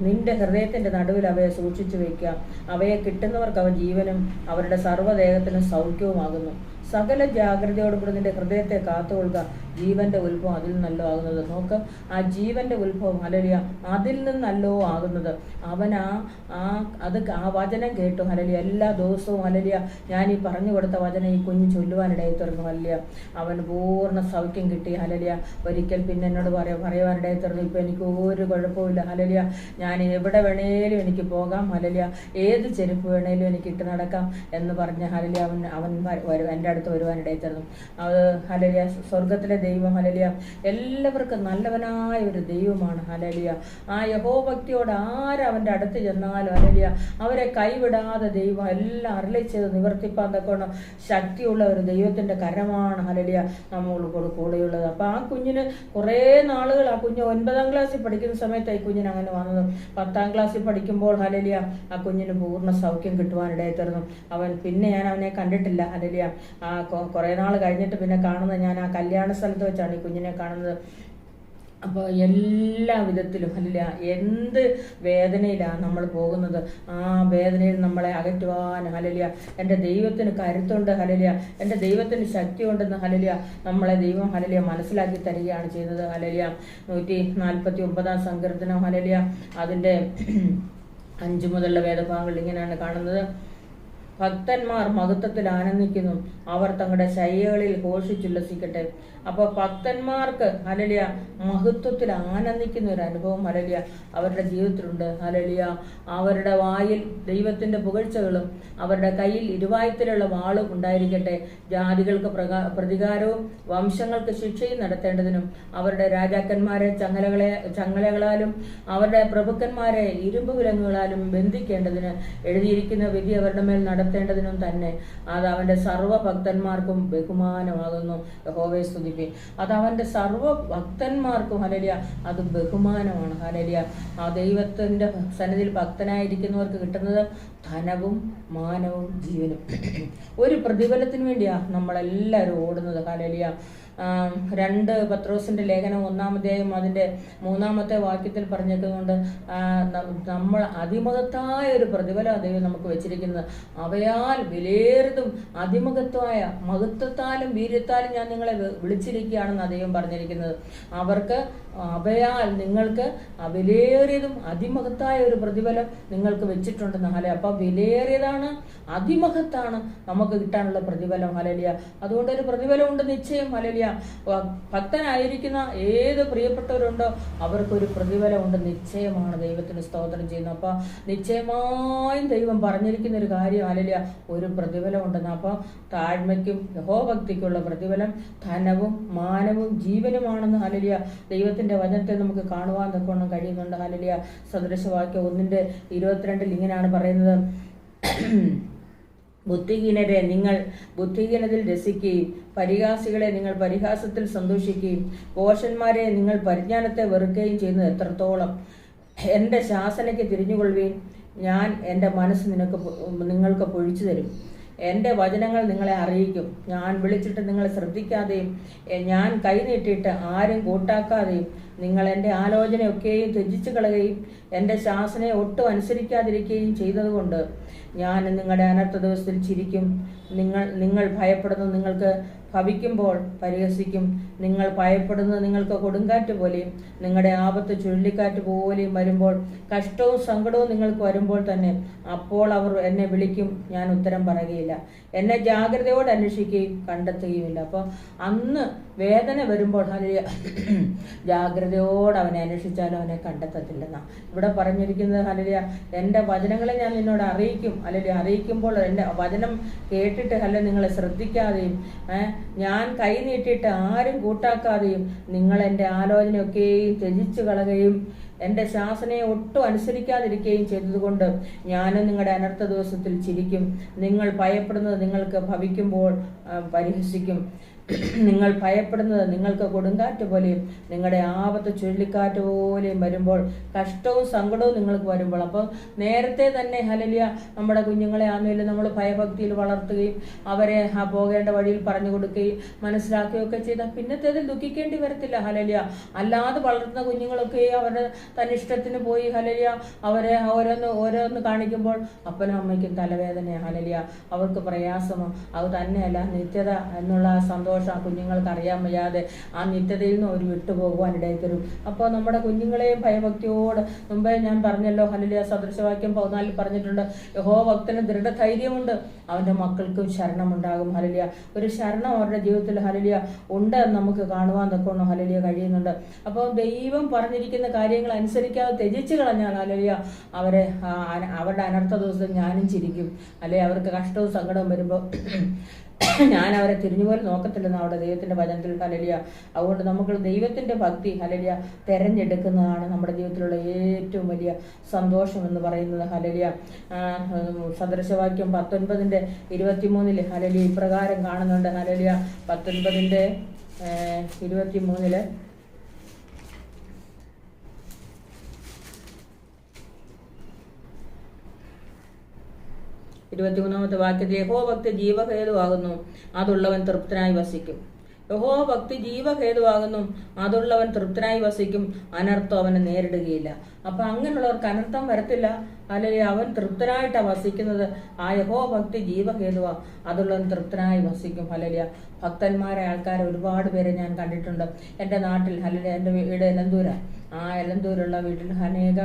നിന്റെ ഹൃദയത്തിൻ്റെ നടുവിൽ അവയെ സൂക്ഷിച്ചു വയ്ക്കുക. അവയെ കിട്ടുന്നവർക്ക് അവ ജീവനും അവരുടെ സർവ്വദേഹത്തിനും സൗഖ്യവുമാകുന്നു. സകല ജാഗ്രതയോടും കൂടി നിന്റെ ഹൃദയത്തെ കാത്തുകൊള്ളുക, ജീവന്റെ ഉത്ഭവം അതിൽ നല്ലോ ആകുന്നത്. നോക്ക്, ആ ജീവന്റെ ഉത്ഭവം ഹല്ലേലൂയ അതിൽ നിന്നല്ലോ ആകുന്നത്. അവൻ ആ വചനം കേട്ടു. ഹല്ലേലൂയ. എല്ലാ ദിവസവും ഹല്ലേലൂയ ഞാൻ ഈ പറഞ്ഞു കൊടുത്ത വചനം ഈ കുഞ്ഞ് ചൊല്ലുവാനിടയിൽ തീർന്നു. ഹല്ലേലൂയ. അവന് പൂർണ്ണ സൗഖ്യം കിട്ടി. ഹല്ലേലൂയ. ഒരിക്കൽ പിന്നെ എന്നോട് പറയുവാനിടയിൽ തീർന്നു, ഇപ്പം എനിക്ക് ഒരു കുഴപ്പമില്ല. ഹല്ലേലൂയ. ഞാൻ എവിടെ വേണേലും എനിക്ക് പോകാം. ഹല്ലേലൂയ. ഏത് ചെരുപ്പ് വേണേലും എനിക്ക് ഇട്ട് നടക്കാം എന്ന് പറഞ്ഞ ഹല്ലേലൂയ അവൻ എൻ്റെ അടുത്ത് വരുവാനിടയിൽ തീർന്നു. അത് ഹല്ലേലൂയ സ്വർഗത്തിലെ ദൈവം ഹല്ലേലൂയ എല്ലാവർക്കും നല്ലവനായ ഒരു ദൈവമാണ്. ഹല്ലേലൂയ. ആ യഹോഭക്തിയോട് ആരവൻ്റെ അടുത്ത് ചെന്നാലും ഹല്ലേലൂയ അവരെ കൈവിടാതെ ദൈവം എല്ലാം അരുളിച്ചത് നിവർത്തിപ്പാൻ തക്കോണം ശക്തിയുള്ള ഒരു ദൈവത്തിൻ്റെ കരമാണ് ഹല്ലേലൂയ നമ്മളോട് കൂടെയുള്ളത്. അപ്പോൾ ആ കുഞ്ഞിന് കുറേ നാളുകൾ, ആ കുഞ്ഞ് 9-ാം ക്ലാസ്സിൽ പഠിക്കുന്ന സമയത്ത് ഈ കുഞ്ഞിന് അങ്ങനെ വന്നത്. 10-ാം ക്ലാസ്സിൽ പഠിക്കുമ്പോൾ ഹല്ലേലൂയ ആ കുഞ്ഞിന് പൂർണ്ണ സൗഖ്യം കിട്ടുവാനിടയിൽ തീർന്നു. പിന്നെ ഞാൻ അവനെ കണ്ടിട്ടില്ല. ഹല്ലേലൂയ. കുറേ നാൾ കഴിഞ്ഞിട്ട് പിന്നെ കാണുന്നത് ഞാൻ ആ കല്യാണ സ്ഥലത്ത് വെച്ചാണ് ഈ കുഞ്ഞിനെ കാണുന്നത്. അപ്പോൾ എല്ലാ വിധത്തിലും ഹല്ലേലൂയ എന്ത് വേദനയിലാണ് നമ്മൾ പോകുന്നത്, ആ വേദനയിൽ നമ്മളെ അകറ്റുവാൻ ഹല്ലേലൂയ എൻ്റെ ദൈവത്തിന് കരുത്തുണ്ട്, ഹല്ലേലൂയ എൻ്റെ ദൈവത്തിന് ശക്തിയുണ്ടെന്ന് ഹല്ലേലൂയ നമ്മളെ ദൈവം ഹല്ലേലൂയ മനസ്സിലാക്കി തരികയാണ് ചെയ്യുന്നത്. ഹല്ലേലൂയ 149 സങ്കീർത്തനം ഹല്ലേലൂയ അതിൻ്റെ 5 മുതലുള്ള വേദഭാഗങ്ങൾ ഇങ്ങനെയാണ് കാണുന്നത്. ഭക്തന്മാർ മഹത്വത്തിൽ ആനന്ദിക്കുന്നു, അവർ തങ്ങളുടെ ശയ്യകളിൽ ഘോഷിച്ചുല്ലസിക്കട്ടെ. അപ്പോൾ ഭക്തന്മാർക്ക് ഹല്ലേലൂയ മഹത്വത്തിൽ ആനന്ദിക്കുന്ന ഒരു അനുഭവം ഹല്ലേലൂയ അവരുടെ ജീവിതത്തിലുണ്ട്. ഹല്ലേലൂയ അവരുടെ വായിൽ ദൈവത്തിന്റെ പുകഴ്ചകളും അവരുടെ കയ്യിൽ ഇരുവായത്തിലുള്ള വാളും ഉണ്ടായിരിക്കട്ടെ. ജാതികൾക്ക് പ്രതികാരവും വംശങ്ങൾക്ക് ശിക്ഷയും നടത്തേണ്ടതിനും അവരുടെ രാജാക്കന്മാരെ ചങ്ങലകളാലും അവരുടെ പ്രഭുക്കന്മാരെ ഇരുമ്പ് വിലങ്ങുകളാലും ബന്ധിക്കേണ്ടതിന് എഴുതിയിരിക്കുന്ന വിധി അവരുടെ മേൽ നടത്തേണ്ടതിനും തന്നെ. അത് അവന്റെ സർവ്വഭക്തന്മാർക്കും ബഹുമാനമാകുന്നു. യഹോവയെ സ്തുതിപ്പീൻ. അത് അവന്റെ സർവ്വഭക്തന്മാർക്കും ഹല്ലേലൂയ അത് ബഹുമാനമാണ്. ഹല്ലേലൂയ ആ ദൈവത്തിന്റെ സന്നിധിയിൽ ഭക്തനായിരിക്കുന്നവർക്ക് കിട്ടുന്നത് ധനവും മാനവും ജീവനും. ഒരു പ്രതിഫലത്തിന് വേണ്ടിയാ നമ്മളെല്ലാവരും ഓടുന്നത്. ഹല്ലേലൂയ 2 പത്രോസിന്റെ ലേഖനം 1-ാം അധ്യായം അതിന്റെ 3-ാമത്തെ വാക്യത്തിൽ പറഞ്ഞേക്കുന്നുണ്ട്, നമ്മൾ അതിമഹത്തായ ഒരു പ്രതിഫലം ദൈവം നമുക്ക് വെച്ചിരിക്കുന്നത്. അവയാൽ വിലയേറിയതും അതിമഹത്വമായ മഹത്വത്താലും വീര്യത്താലും ഞാൻ നിങ്ങളെ വിളിച്ചിരിക്കുകയാണെന്ന് ദൈവം പറഞ്ഞിരിക്കുന്നത്. അവർക്ക് അവയാൽ നിങ്ങൾക്ക് വിലയേറിയതും അതിമഹത്തായ ഒരു പ്രതിഫലം നിങ്ങൾക്ക് വെച്ചിട്ടുണ്ടെന്ന്. ഹല്ലേലൂയ. അപ്പൊ വിലയേറിയതാണ്, അതിമഹത്താണ് നമുക്ക് കിട്ടാനുള്ള പ്രതിഫലം. ഹല്ലേലൂയ. അതുകൊണ്ട് ഒരു പ്രതിഫലമുണ്ട് നിശ്ചയം. ഹല്ലേലൂയ. ഭക്തനായിരിക്കുന്ന ഏത് പ്രിയപ്പെട്ടവരുണ്ടോ അവർക്കൊരു പ്രതിഫലമുണ്ട്, നിശ്ചയമാണ്. ദൈവത്തിന് സ്തോത്രം ചെയ്യുന്നു. അപ്പൊ നിശ്ചയമായും ദൈവം പറഞ്ഞിരിക്കുന്ന ഒരു കാര്യം ഹല്ലേലൂയ ഒരു പ്രതിഫലം ഉണ്ടെന്ന്. അപ്പൊ താഴ്മയ്ക്കും യഹോഭക്തിക്കുള്ള പ്രതിഫലം ധനവും മാനവും ജീവനുമാണെന്ന് ഹല്ലേലൂയ ദൈവത്തിന്റെ വചനത്തെ നമുക്ക് കാണുവാൻ തക്കവണ്ണം കഴിയുന്നുണ്ട്. ഹല്ലേലൂയ. സദൃശവാക്യം 1:22 ഇങ്ങനെയാണ് പറയുന്നത്, ബുദ്ധിഹീനരെ നിങ്ങൾ ബുദ്ധിഹീനതയിൽ രസിക്കുകയും പരിഹാസികളെ നിങ്ങൾ പരിഹാസത്തിൽ സന്തോഷിക്കുകയും ഭോഷന്മാരെ നിങ്ങൾ പരിജ്ഞാനത്തെ വെറുക്കുകയും ചെയ്യുന്നത് എത്രത്തോളം. എൻ്റെ ശാസനയ്ക്ക് തിരിഞ്ഞുകൊള്ളുകയും ഞാൻ എൻ്റെ മനസ്സ് നിങ്ങൾക്ക് പൊഴിച്ചു തരും. എൻ്റെ വചനങ്ങൾ നിങ്ങളെ അറിയിക്കും. ഞാൻ വിളിച്ചിട്ട് നിങ്ങളെ ശ്രദ്ധിക്കാതെയും ഞാൻ കൈനീട്ടിയിട്ട് ആരും കൂട്ടാക്കാതെയും നിങ്ങൾ എൻ്റെ ആലോചനയൊക്കെയും ത്യജിച്ചു കളയുകയും എൻ്റെ ശാസനയെ ഒട്ടും അനുസരിക്കാതിരിക്കുകയും ചെയ്തതുകൊണ്ട് ഞാൻ നിങ്ങളുടെ അനർത്ഥ ദിവസത്തിൽ ചിരിക്കും. നിങ്ങൾ ഭയപ്പെടുന്നത് നിങ്ങൾക്ക് ഭവിക്കുമ്പോൾ പരിഹസിക്കും. നിങ്ങൾ ഭയപ്പെടുന്നത് നിങ്ങൾക്ക് കൊടുങ്കാറ്റ് പോലെയും നിങ്ങളുടെ ആപത്ത് ചുഴലിക്കാറ്റ് പോലെയും വരുമ്പോൾ കഷ്ടവും സങ്കടവും നിങ്ങൾക്ക് വരുമ്പോൾ തന്നെ അപ്പോൾ അവർ എന്നെ വിളിക്കും, ഞാൻ ഉത്തരം പറയുകയില്ല. എന്നെ ജാഗ്രതയോടെ അന്വേഷിക്കുകയും കണ്ടെത്തുകയുമില്ല. അപ്പോൾ അന്ന് വേദന വരുമ്പോൾ ഹല്ലേലൂയ ജാഗ്രതയോടെ അവനെ അന്വേഷിച്ചാലും അവനെ കണ്ടെത്തത്തില്ലെന്നാ ഇവിടെ പറഞ്ഞിരിക്കുന്നത്. ഹല്ലേലൂയ എൻ്റെ വചനങ്ങളെ ഞാൻ നിന്നോട് അറിയിക്കും. ഹല്ലേലൂയ അറിയിക്കുമ്പോൾ എൻ്റെ വചനം കേട്ടിട്ട് ഹല്ലേലൂയ നിങ്ങളെ ശ്രദ്ധിക്കാതെയും ഞാൻ കൈ നീട്ടിയിട്ട് ആരും കൂട്ടാക്കാതെയും നിങ്ങൾ എൻ്റെ ആലോചനയൊക്കെയും ത്യജിച്ചു കളയുകയും എൻ്റെ ശാസനയെ ഒട്ടും അനുസരിക്കാതിരിക്കുകയും ചെയ്തതുകൊണ്ട് ഞാനും നിങ്ങളുടെ അനർത്ഥ ദിവസത്തിൽ ചിരിക്കും. നിങ്ങൾ ഭയപ്പെടുന്നത് നിങ്ങൾക്ക് ഭവിക്കുമ്പോൾ പരിഹസിക്കും. നിങ്ങൾ ഭയപ്പെടുന്നത് നിങ്ങൾക്ക് കൊടുങ്കാറ്റ് പോലെയും നിങ്ങളുടെ ആപത്ത് ചുഴലിക്കാറ്റ് പോലെയും വരുമ്പോൾ കഷ്ടവും സങ്കടവും നിങ്ങൾക്ക് വരുമ്പോൾ. അപ്പോൾ നേരത്തെ തന്നെ ഹല്ലേലൂയ നമ്മുടെ കുഞ്ഞുങ്ങളെ ആണെങ്കിലും നമ്മൾ ഭയഭക്തിയിൽ വളർത്തുകയും അവരെ പോകേണ്ട വഴിയിൽ പറഞ്ഞു കൊടുക്കുകയും മനസ്സിലാക്കുകയൊക്കെ ചെയ്താൽ പിന്നത്തേതിൽ ദുഃഖിക്കേണ്ടി വരത്തില്ല. ഹല്ലേലൂയ അല്ലാതെ വളർത്തുന്ന കുഞ്ഞുങ്ങളൊക്കെ അവരുടെ തന്നിഷ്ടത്തിന് പോയി ഹല്ലേലൂയ അവരെ ഓരോന്ന് കാണിക്കുമ്പോൾ അപ്പനും അമ്മയ്ക്കും തലവേദനയാണ്. ഹല്ലേലൂയ അവർക്ക് പ്രയാസമോ അത് തന്നെയല്ല നിത്യത എന്നുള്ള സന്തോഷം ആ കുഞ്ഞുങ്ങൾക്ക് അറിയാൻ വയ്യാതെ ആ നിത്യതയിൽ നിന്ന് ഒരു വിട്ടുപോകുവാൻ ഇടയിൽ തരും. അപ്പോൾ നമ്മുടെ കുഞ്ഞുങ്ങളെയും ഭയഭക്തിയോട് മുമ്പേ ഞാൻ പറഞ്ഞല്ലോ ഹല്ലേലൂയ സദൃശവാക്യം 14 പറഞ്ഞിട്ടുണ്ട്, യഹോഭക്തന് ദൃഢധൈര്യമുണ്ട്, അവന്റെ മക്കൾക്കും ശരണമുണ്ടാകും. ഹല്ലേലൂയ ഒരു ശരണം അവരുടെ ജീവിതത്തിൽ ഹല്ലേലൂയ ഉണ്ട് എന്ന് നമുക്ക് കാണുവാൻ തക്കോണം ഹല്ലേലൂയ കഴിയുന്നുണ്ട്. അപ്പോൾ ദൈവം പറഞ്ഞിരിക്കുന്ന കാര്യങ്ങൾ അനുസരിക്കാതെ ത്യജിച്ചു കളഞ്ഞാൽ ഹല്ലേലൂയ അവരുടെ അനർത്ഥ ദിവസം ഞാനും ചിരിക്കും. അല്ലെ അവർക്ക് കഷ്ടവും സങ്കടവും വരുമ്പോൾ ഞാൻ അവരെ തിരിഞ്ഞുപോലും നോക്കത്തില്ലെന്ന് അവിടെ ദൈവത്തിന്റെ വചനത്തിൽ ഹല്ലേലൂയ. അതുകൊണ്ട് നമുക്ക് ദൈവത്തിന്റെ ഭക്തി ഹല്ലേലൂയ തെരഞ്ഞെടുക്കുന്നതാണ് നമ്മുടെ ജീവിതത്തിലുള്ള ഏറ്റവും വലിയ സന്തോഷം എന്ന് പറയുന്നത്. ഹല്ലേലൂയ സദൃശവാക്യം 19:23 ഹല്ലേലൂയ ഇപ്രകാരം കാണുന്നുണ്ട്. ഹല്ലേലൂയ 19:23 23-ാമത്തെ വാക്യത്തിൽ യഹോവഭക്തി ജീവഹേതുവാകുന്നു, അതുള്ളവൻ തൃപ്തനായി വസിക്കും. യഹോവ ഭക്തി ജീവഹേതുവാകുന്നു, അതുള്ളവൻ തൃപ്തനായി വസിക്കും, അനർത്ഥം അവനെ നേരിടുകയില്ല. അപ്പൊ അങ്ങനെയുള്ളവർക്ക് അനർത്ഥം വരത്തില്ല. അല്ലെങ്കിൽ അവൻ തൃപ്തനായിട്ടാണ് വസിക്കുന്നത്. ആ യഹോവ ഭക്തി ജീവഹേതുവാ, അതുള്ളവൻ തൃപ്തനായി വസിക്കും. ഹല്ലേലൂയ. ഭക്തന്മാരായ ആൾക്കാരെ ഒരുപാട് പേരെ ഞാൻ കണ്ടിട്ടുണ്ട് എൻ്റെ നാട്ടിൽ. ഹല്ലേലൂയ. എൻ്റെ വീട് എലന്തൂരാ. ആ എലന്തൂരുള്ള വീട്ടിൽ അനേക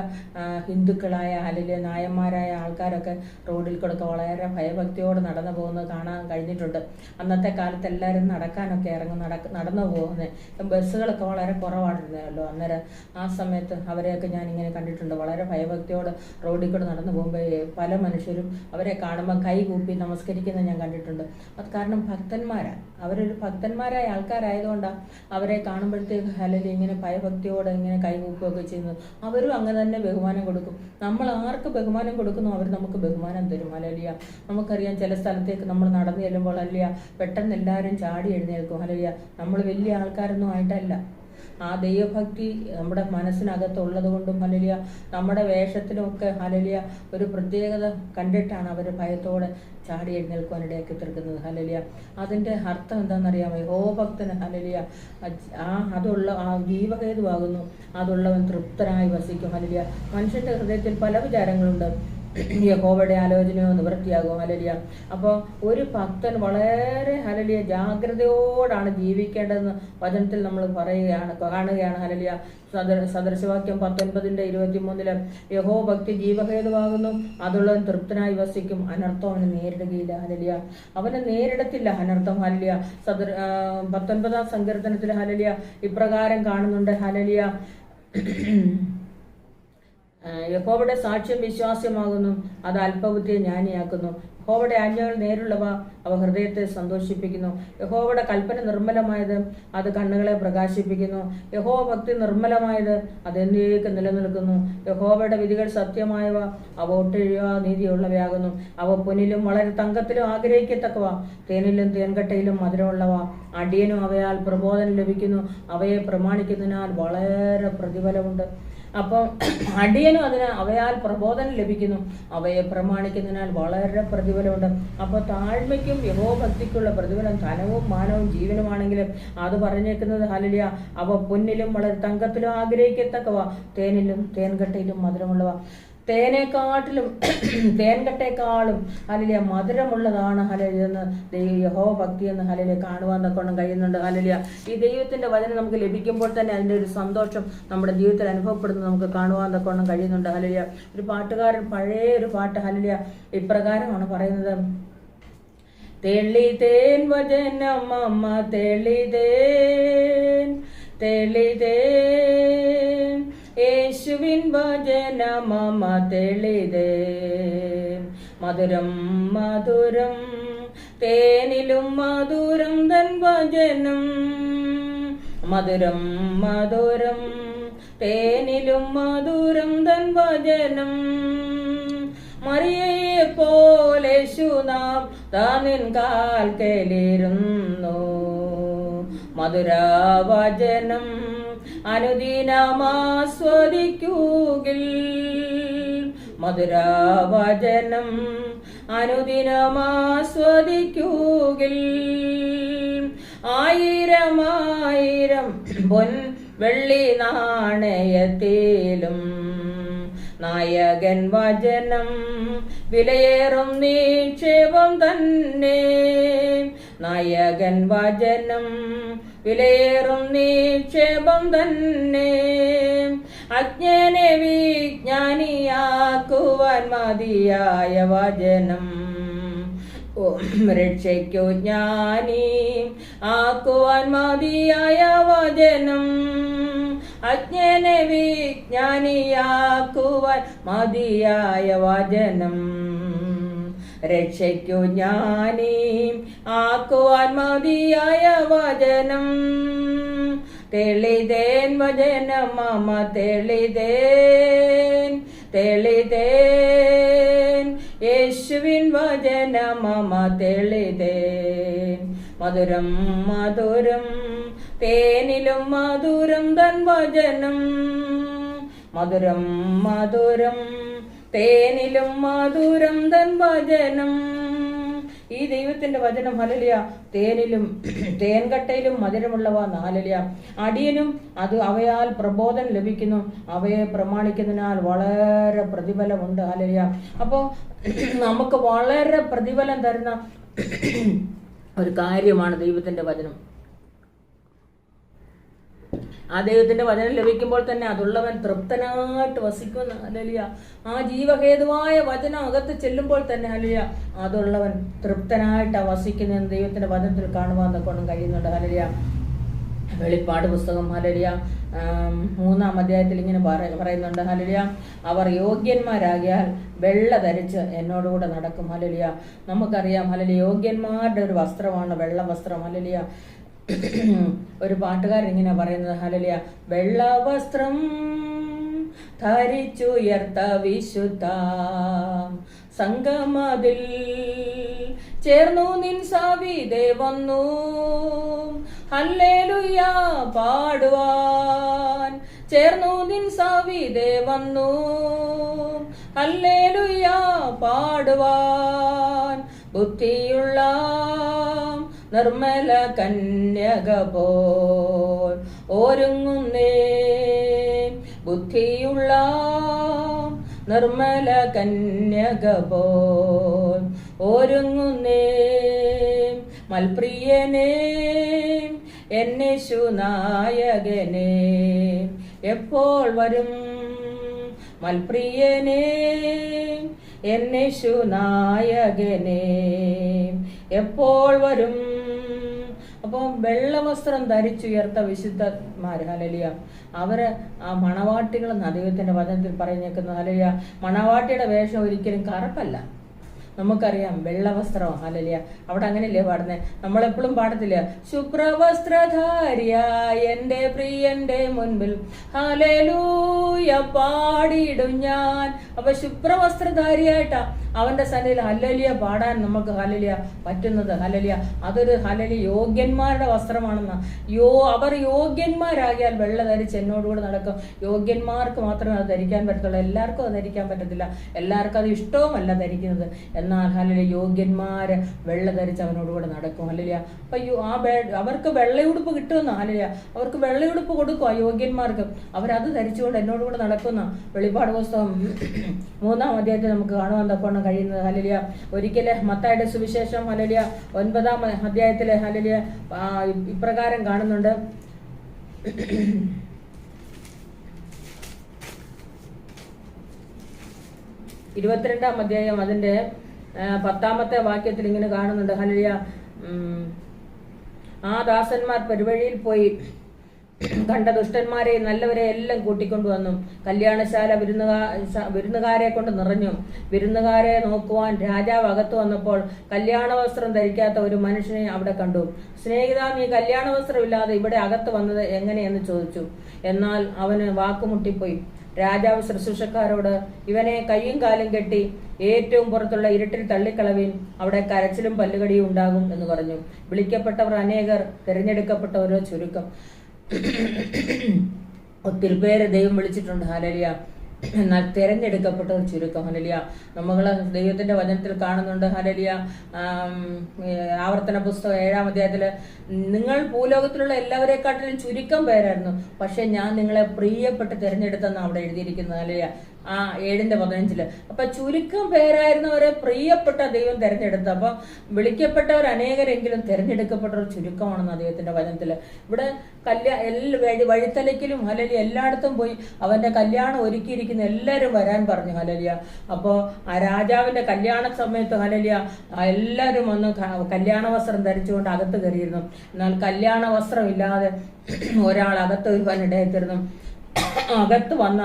ഹിന്ദുക്കളായ അല്ലെങ്കിൽ നായന്മാരായ ആൾക്കാരൊക്കെ റോഡിൽ കൂടെ വളരെ ഭയഭക്തിയോടെ നടന്നു പോകുന്നത് കാണാൻ കഴിഞ്ഞിട്ടുണ്ട്. അന്നത്തെ കാലത്ത് എല്ലാവരും നടക്കാനൊക്കെ ഇറങ്ങും, നടന്നു പോകുന്നത്. ബസ്സുകളൊക്കെ വളരെ കുറവായിരുന്നല്ലോ അന്നേരം. ആ സമയത്ത് അവരെയൊക്കെ ഞാൻ ഇങ്ങനെ കണ്ടിട്ടുണ്ട്. വളരെ ഭയഭക്തിയോടെ റോഡിൽ കൂടെ നടന്നു പോകുമ്പോൾ പല മനുഷ്യരും അവരെ കാണുമ്പോൾ കൈ കൂപ്പി നമസ്കരിക്കുന്നത് ഞാൻ കണ്ടിട്ടുണ്ട്. അത് കാരണം ഭക്തന്മാരാണ്, അവരൊരു ഭക്തന്മാരായ ആൾക്കാരായതുകൊണ്ടാണ് അവരെ കാണുമ്പോഴത്തേക്ക് ഹല്ലേലൂയ ഇങ്ങനെ ഭയഭക്തിയോടെ ഇങ്ങനെ കൈകൂക്കുകയൊക്കെ ചെയ്യുന്നത്. അവരും അങ്ങനെ തന്നെ ബഹുമാനം കൊടുക്കും. നമ്മൾ ആർക്ക് ബഹുമാനം കൊടുക്കുന്നു അവർ നമുക്ക് ബഹുമാനം തരും. ഹല്ലേലൂയ. നമുക്കറിയാം ചില സ്ഥലത്തേക്ക് നമ്മൾ നടന്നു ചെല്ലുമ്പോൾ ഹല്ലേലൂയ പെട്ടെന്ന് എല്ലാവരും ചാടി എഴുന്നേൽക്കും. ഹല്ലേലൂയ. നമ്മൾ വലിയ ആൾക്കാരൊന്നും ആയിട്ടല്ല, ആ ദൈവഭക്തി നമ്മുടെ മനസ്സിനകത്തുള്ളത് കൊണ്ടും ഹല്ലേലൂയ നമ്മുടെ വേഷത്തിലുമൊക്കെ ഹല്ലേലൂയ ഒരു പ്രത്യേകത കണ്ടിട്ടാണ് അവർ ഭയത്തോടെ ചാടി എഴുന്നേൽക്കുവാനിടയാക്കി തീർക്കുന്നത്. ഹല്ലേലൂയ. അതിൻ്റെ അർത്ഥം എന്താണെന്നറിയാമോ? യഹോവഭക്തന് ഹല്ലേലൂയ അതുള്ള ആ ജീവഹേതുവാകുന്നു, അതുള്ളവൻ തൃപ്തനായി വസിക്കും. ഹല്ലേലൂയ. മനുഷ്യന്റെ ഹൃദയത്തിൽ പല വിചാരങ്ങളുണ്ട്, യഹോവയുടെ ആലോചനയോ നിവൃത്തിയാകും. ഹല്ലേലൂയ. അപ്പോൾ ഒരു ഭക്തൻ വളരെ ഹല്ലേലൂയ ജാഗ്രതയോടാണ് ജീവിക്കേണ്ടതെന്ന് വചനത്തിൽ നമ്മൾ കാണുകയാണ്. ഹല്ലേലൂയ. സദൃശവാക്യം 19:23 യഹോവ ഭക്തി ജീവഹേതുവാകുന്നു, അതുള്ളവൻ തൃപ്തനായി വസിക്കും, അനർത്ഥം അവന് നേരിടുകയില്ല. ഹല്ലേലൂയ. അവനെ നേരിടത്തില്ല അനർത്ഥം. ഹല്ലേലൂയ. 19-ാം സങ്കീർത്തനത്തിൽ ഹല്ലേലൂയ ഇപ്രകാരം കാണുന്നുണ്ട്. ഹല്ലേലൂയ. യഹോവയുടെ സാക്ഷ്യം വിശ്വാസ്യമാകുന്നു, അത് അല്പബുദ്ധിയെ ജ്ഞാനിയാക്കുന്നു. യഹോവയുടെ ആജ്ഞകൾ നേരുള്ളവ, അവ ഹൃദയത്തെ സന്തോഷിപ്പിക്കുന്നു. യഹോവയുടെ കൽപ്പന നിർമ്മലമായത്, അത് കണ്ണുകളെ പ്രകാശിപ്പിക്കുന്നു. യഹോവ ഭക്തി നിർമ്മലമായത്, അത് എന്നേക്കും നിലനിൽക്കുന്നു. യഹോവയുടെ വിധികൾ സത്യമായവ, അവ ഒട്ടൊഴിയാ നീതിയുള്ളവയാകുന്നു. അവ പൊന്നിലും വളരെ തങ്കത്തിലും ആഗ്രഹിക്കത്തക്കവ, തേനിലും തേൻകട്ടയിലും മധുരമുള്ളവ. അടിയനും അവയാൽ പ്രബോധനം ലഭിക്കുന്നു, അവയെ പ്രമാണിക്കുന്നതിനാൽ വളരെ പ്രതിഫലമുണ്ട്. അപ്പം അടിയനും അവയാൽ പ്രബോധനം ലഭിക്കുന്നു, അവയെ പ്രമാണിക്കുന്നതിനാൽ വളരെ പ്രതിഫലമുണ്ട്. അപ്പോൾ താഴ്മയ്ക്കും യഹോഭക്തിക്കുള്ള പ്രതിഫലം ധനവും മാനവും ജീവനുമാണെങ്കിലും അത് പറഞ്ഞേക്കുന്നത് ഹല്ലേലൂയ അവ പൊന്നിലും വളരെ തങ്കത്തിലും ആഗ്രഹിക്കത്തക്കവ, തേനിലും തേൻകട്ടയിലും മധുരമുള്ളവ. തേനേക്കാട്ടിലും തേൻകട്ടേക്കാളും ഹല്ലേലൂയ മധുരമുള്ളതാണ് ഹല്ലേലൂയ എന്ന് യഹോവ ഭക്തി എന്ന് ഹല്ലേലൂയ കാണുവാൻ തക്കവണ്ണം കഴിയുന്നുണ്ട്. ഹല്ലേലൂയ. ഈ ദൈവത്തിന്റെ വചനം നമുക്ക് ലഭിക്കുമ്പോൾ തന്നെ അതിൻ്റെ ഒരു സന്തോഷം നമ്മുടെ ജീവിതത്തിൽ അനുഭവപ്പെടുന്നത് നമുക്ക് കാണുവാൻ തക്കവണ്ണം കഴിയുന്നുണ്ട്. ഹല്ലേലൂയ. ഒരു പാട്ടുകാരൻ പഴയ ഒരു പാട്ട് ഹല്ലേലൂയ ഇപ്രകാരമാണ് പറയുന്നത്. തെളിതേൻ വചനം അമ്മ തെളിതേൻ തെളിതേൻ, യേശുവിൻ വചനം അമ്മ തെളിതേൻ. മധുരം മധുരം തേനിലും മധുരം തൻ വചനം. മധുരം മധുരം തേനിലും മധുരം തൻ വചനം. മറിയയെ പോലെ യേശുനാം താനിൻ കാൽക്കലിരുന്നു. മധുരവചനം അനുദിനമാസ്വദിക്കുകിൽ. മധുരവചനം അനുദിനമാസ്വദിക്കുകിൽ. ആയിരം ആയിരം പൊൻ വെള്ളി നാണയത്തിലും നായകൻ വചനം വിലയേറും നിക്ഷേപം തന്നെ. നായകൻ വചനം വിലയേറും നിക്ഷേപം തന്നെ. അജ്ഞനെ വിജ്ഞാനിയാക്കുവാൻ മതിയായ വചനം. രക്ഷയ്ക്കു ജ്ഞാനി ആക്കുവാൻ മതിയായ വചനം. അജ്ഞനെ വിജ്ഞാനിയാക്കുവാൻ മതിയായ വചനം. രക്ഷയ്ക്കു ജ്ഞാനി ആക്കുവാൻ മതിയായ വചനം. തെളിതേൻ വചനം മമ തെളിതേൻ തെളിതേൻ, യേശുവിൻ വചനം മമ തെളിതേൻ. മധുരം മധുരം തേനിലും മധുരം തൻ വചനം. മധുരം മധുരം തേനിലും മധുരം തൻ വചനം. ഈ ദൈവത്തിന്റെ വചനം ഹല്ലേലൂയ തേനിലും തേൻകട്ടയിലും മധുരമുള്ളവ ഹല്ലേലൂയ. അടിയനും അത് അവയാൽ പ്രബോധനം ലഭിക്കുന്നു, അവയെ പ്രമാണിക്കുന്നതിനാൽ വളരെ പ്രതിഫലമുണ്ട് ഹല്ലേലൂയ. അപ്പോ നമുക്ക് വളരെ പ്രതിഫലം തരുന്ന ഒരു കാര്യമാണ് ദൈവത്തിന്റെ വചനം. ആ ദൈവത്തിന്റെ വചനം ലഭിക്കുമ്പോൾ തന്നെ അതുള്ളവൻ തൃപ്തനായിട്ട് വസിക്കുമെന്ന് ഹല്ലേലൂയ. ആ ജീവഹേതുവായ വചനം അകത്ത് ചെല്ലുമ്പോൾ തന്നെ ഹല്ലേലൂയ അതുള്ളവൻ തൃപ്തനായിട്ട് വസിക്കുന്ന ദൈവത്തിന്റെ വചനത്തിൽ കാണുവാൻ കൊണ്ടും കഴിയുന്നുണ്ട് ഹല്ലേലൂയ. വെളിപ്പാട് പുസ്തകം ഹല്ലേലൂയ 3-ാം അധ്യായത്തിൽ ഇങ്ങനെ പറയുന്നുണ്ട് ഹല്ലേലൂയ. അവർ യോഗ്യന്മാരാകിയാൽ വെള്ള ധരിച്ച് എന്നോടുകൂടെ നടക്കും ഹല്ലേലൂയ. നമുക്കറിയാം ഹല്ലേലൂയ യോഗ്യന്മാരുടെ ഒരു വസ്ത്രമാണ് വെള്ള വസ്ത്രം ഹല്ലേലൂയ. ഒരു പാട്ടുകാരൻ ഇങ്ങനെ പറയുന്നത് ഹല്ലേലൂയ. വെള്ള വസ്ത്രം ധരിച്ചുയർത്ത വിശുദ്ധ സംഗമതിൽ ചേർന്നു നിൻ സവിധേ വന്നു ഹല്ലേലൂയ പാടുവാൻ. ചേർന്നു നിൻ സവിധേ വന്നു ഹല്ലേലൂയ പാടുവാൻ. ബുദ്ധിയുള്ള നിർമ്മല കന്യക പോൽ ഒരുങ്ങുന്നേ, ബുദ്ധിയുള്ള നിർമ്മല കന്യക പോൽ ഒരുങ്ങുന്നേ. മൽപ്രിയനേ എന്നേശു നായകനേ എപ്പോൾ വരും? മൽപ്രിയനേ എന്നേശു നായകനേ എപ്പോൾ വരും? അപ്പോൾ വെള്ളവസ്ത്രം ധരിച്ചുയർത്ത വിശുദ്ധന്മാര് ഹല്ലേലൂയ അവര് ആ മണവാട്ടികൾ ദൈവത്തിന്റെ വചനത്തിൽ പറഞ്ഞേക്കുന്ന ഹല്ലേലൂയ. മണവാട്ടിയുടെ വേഷം ഒരിക്കലും കറുപ്പല്ല, നമുക്കറിയാം വെള്ളവസ്ത്രം ഹല്ലേലൂയ. അവിടെ അങ്ങനെയല്ലേ പാടുന്നേ? നമ്മളെപ്പോഴും പാടത്തില്ല ശുഭ്രവസ്ത്രധാരിയ എന്റെ പ്രിയന്റെ മുൻപിൽ ഹല്ലേലൂയ പാടിയിടും ഞാൻ. അപ്പൊ ശുഭ്രവസ്ത്രധാരിയായിട്ടാ അവന്റെ സന്നിധിയിൽ ഹല്ലേലൂയ പാടാൻ നമുക്ക് ഹല്ലേലൂയ പറ്റുന്നത് ഹല്ലേലൂയ. അതൊരു ഹല്ലേലൂയ യോഗ്യന്മാരുടെ വസ്ത്രമാണെന്ന്. അവർ യോഗ്യന്മാരാകിയാൽ വെള്ള ധരിച്ച് എന്നോടുകൂടെ നടക്കും. യോഗ്യന്മാർക്ക് മാത്രമേ അത് ധരിക്കാൻ പറ്റത്തുള്ളൂ, എല്ലാവർക്കും അത് ധരിക്കാൻ പറ്റത്തില്ല, എല്ലാവർക്കും അത് ഇഷ്ടവുമല്ല ധരിക്കുന്നത്. എന്നാൽ ഹല്ലേലൂയ യോഗ്യന്മാര് വെള്ള ധരിച്ച് അവനോടുകൂടെ നടക്കും ഹല്ലേലൂയ. അപ്പൊ അവർക്ക് വെള്ളയുടുപ്പ് കിട്ടുമെന്ന് ഹല്ലേലൂയ, അവർക്ക് വെള്ളയുടുപ്പ് കൊടുക്കും ആ യോഗ്യന്മാർക്ക്. അവരത് ധരിച്ചുകൊണ്ട് എന്നോടുകൂടെ നടക്കുന്ന വെളിപ്പാട് പുസ്തകം 3-ാം അധ്യായത്തിൽ നമുക്ക് കാണുവാൻ തക്കവണ്ണം കഴിയുന്നത് ഹല്ലേലൂയ. ഒരിക്കല് മത്തായിയുടെ സുവിശേഷം ഹല്ലേലൂയ 9-ാം അധ്യായത്തിലെ ഹല്ലേലൂയ ഇപ്രകാരം കാണുന്നുണ്ട്. 22-ാം അധ്യായം അതിന്റെ 10-ാമത്തെ വാക്യത്തിൽ ഇങ്ങനെ കാണുന്നുണ്ട് ഹല്ലേലൂയ. ആ ദാസന്മാർ പെരുവഴിയിൽ പോയി കണ്ട ദുഷ്ടന്മാരെ നല്ലവരെ എല്ലാം കൂട്ടിക്കൊണ്ടുവന്നു. കല്യാണശാല വിരുന്നുകാരെ കൊണ്ട് നിറഞ്ഞു. വിരുന്നുകാരെ നോക്കുവാൻ രാജാവ് അകത്ത് വന്നപ്പോൾ കല്യാണ വസ്ത്രം ധരിക്കാത്ത ഒരു മനുഷ്യനെ അവിടെ കണ്ടു. സ്നേഹിത, നീ കല്യാണ വസ്ത്രമില്ലാതെ ഇവിടെ അകത്ത് വന്നത് എങ്ങനെയെന്ന് ചോദിച്ചു. എന്നാൽ അവന് വാക്കുമുട്ടിപ്പോയി. രാജാവ് ശുശ്രൂഷക്കാരോട്, ഇവനെ കയ്യും കാലും കെട്ടി ഏറ്റവും പുറത്തുള്ള ഇരുട്ടിൽ തള്ളിക്കളവിൻ, അവിടെ കരച്ചിലും പല്ലുകടിയും ഉണ്ടാകും എന്ന് പറഞ്ഞു. വിളിക്കപ്പെട്ടവർ അനേകർ, തിരഞ്ഞെടുക്കപ്പെട്ടവരോ ചുരുക്കം. ഒത്തിരി പേര് ദൈവം വിളിച്ചിട്ടുണ്ട് ഹല്ലേലൂയ, എന്നാൽ തിരഞ്ഞെടുക്കപ്പെട്ടവർ ചുരുക്കം ഹല്ലേലൂയ. നമ്മൾ ദൈവത്തിന്റെ വചനത്തിൽ കാണുന്നുണ്ട് ഹല്ലേലൂയ. ആവർത്തന പുസ്തകം 7-ാം അധ്യായത്തില് നിങ്ങൾ ഭൂലോകത്തിലുള്ള എല്ലാവരെക്കാട്ടിലും ചുരുക്കം പേരായിരുന്നു, പക്ഷെ ഞാൻ നിങ്ങളെ പ്രിയപ്പെട്ട് തിരഞ്ഞെടുത്തെന്ന് അവിടെ എഴുതിയിരിക്കുന്നത് ഹല്ലേലൂയ. 7-15. അപ്പൊ ചുരുക്കം പേരായിരുന്നവരെ പ്രിയപ്പെട്ട ദൈവം തെരഞ്ഞെടുത്തു. അപ്പൊ വിളിക്കപ്പെട്ടവർ അനേകരെങ്കിലും തിരഞ്ഞെടുക്കപ്പെട്ടവർ ചുരുക്കമാണെന്ന് ദൈവത്തിന്റെ വചനത്തില്. ഇവിടെ വഴിത്തലയ്ക്കിലും ഹല്ലേലൂയ എല്ലായിടത്തും പോയി അവന്റെ കല്യാണം ഒരുക്കിയിരിക്കുന്ന എല്ലാവരും വരാൻ പറഞ്ഞു ഹല്ലേലൂയ. അപ്പോ ആ രാജാവിന്റെ കല്യാണ സമയത്ത് ഹല്ലേലൂയ എല്ലാവരും വന്ന് കല്യാണ വസ്ത്രം ധരിച്ചുകൊണ്ട് അകത്ത് കയറിയിരുന്നു. എന്നാൽ കല്യാണ വസ്ത്രം ഇല്ലാതെ ഒരാൾ അകത്ത് വരുവാൻ ഇടയായിത്തീർന്നു. അകത്ത് വന്ന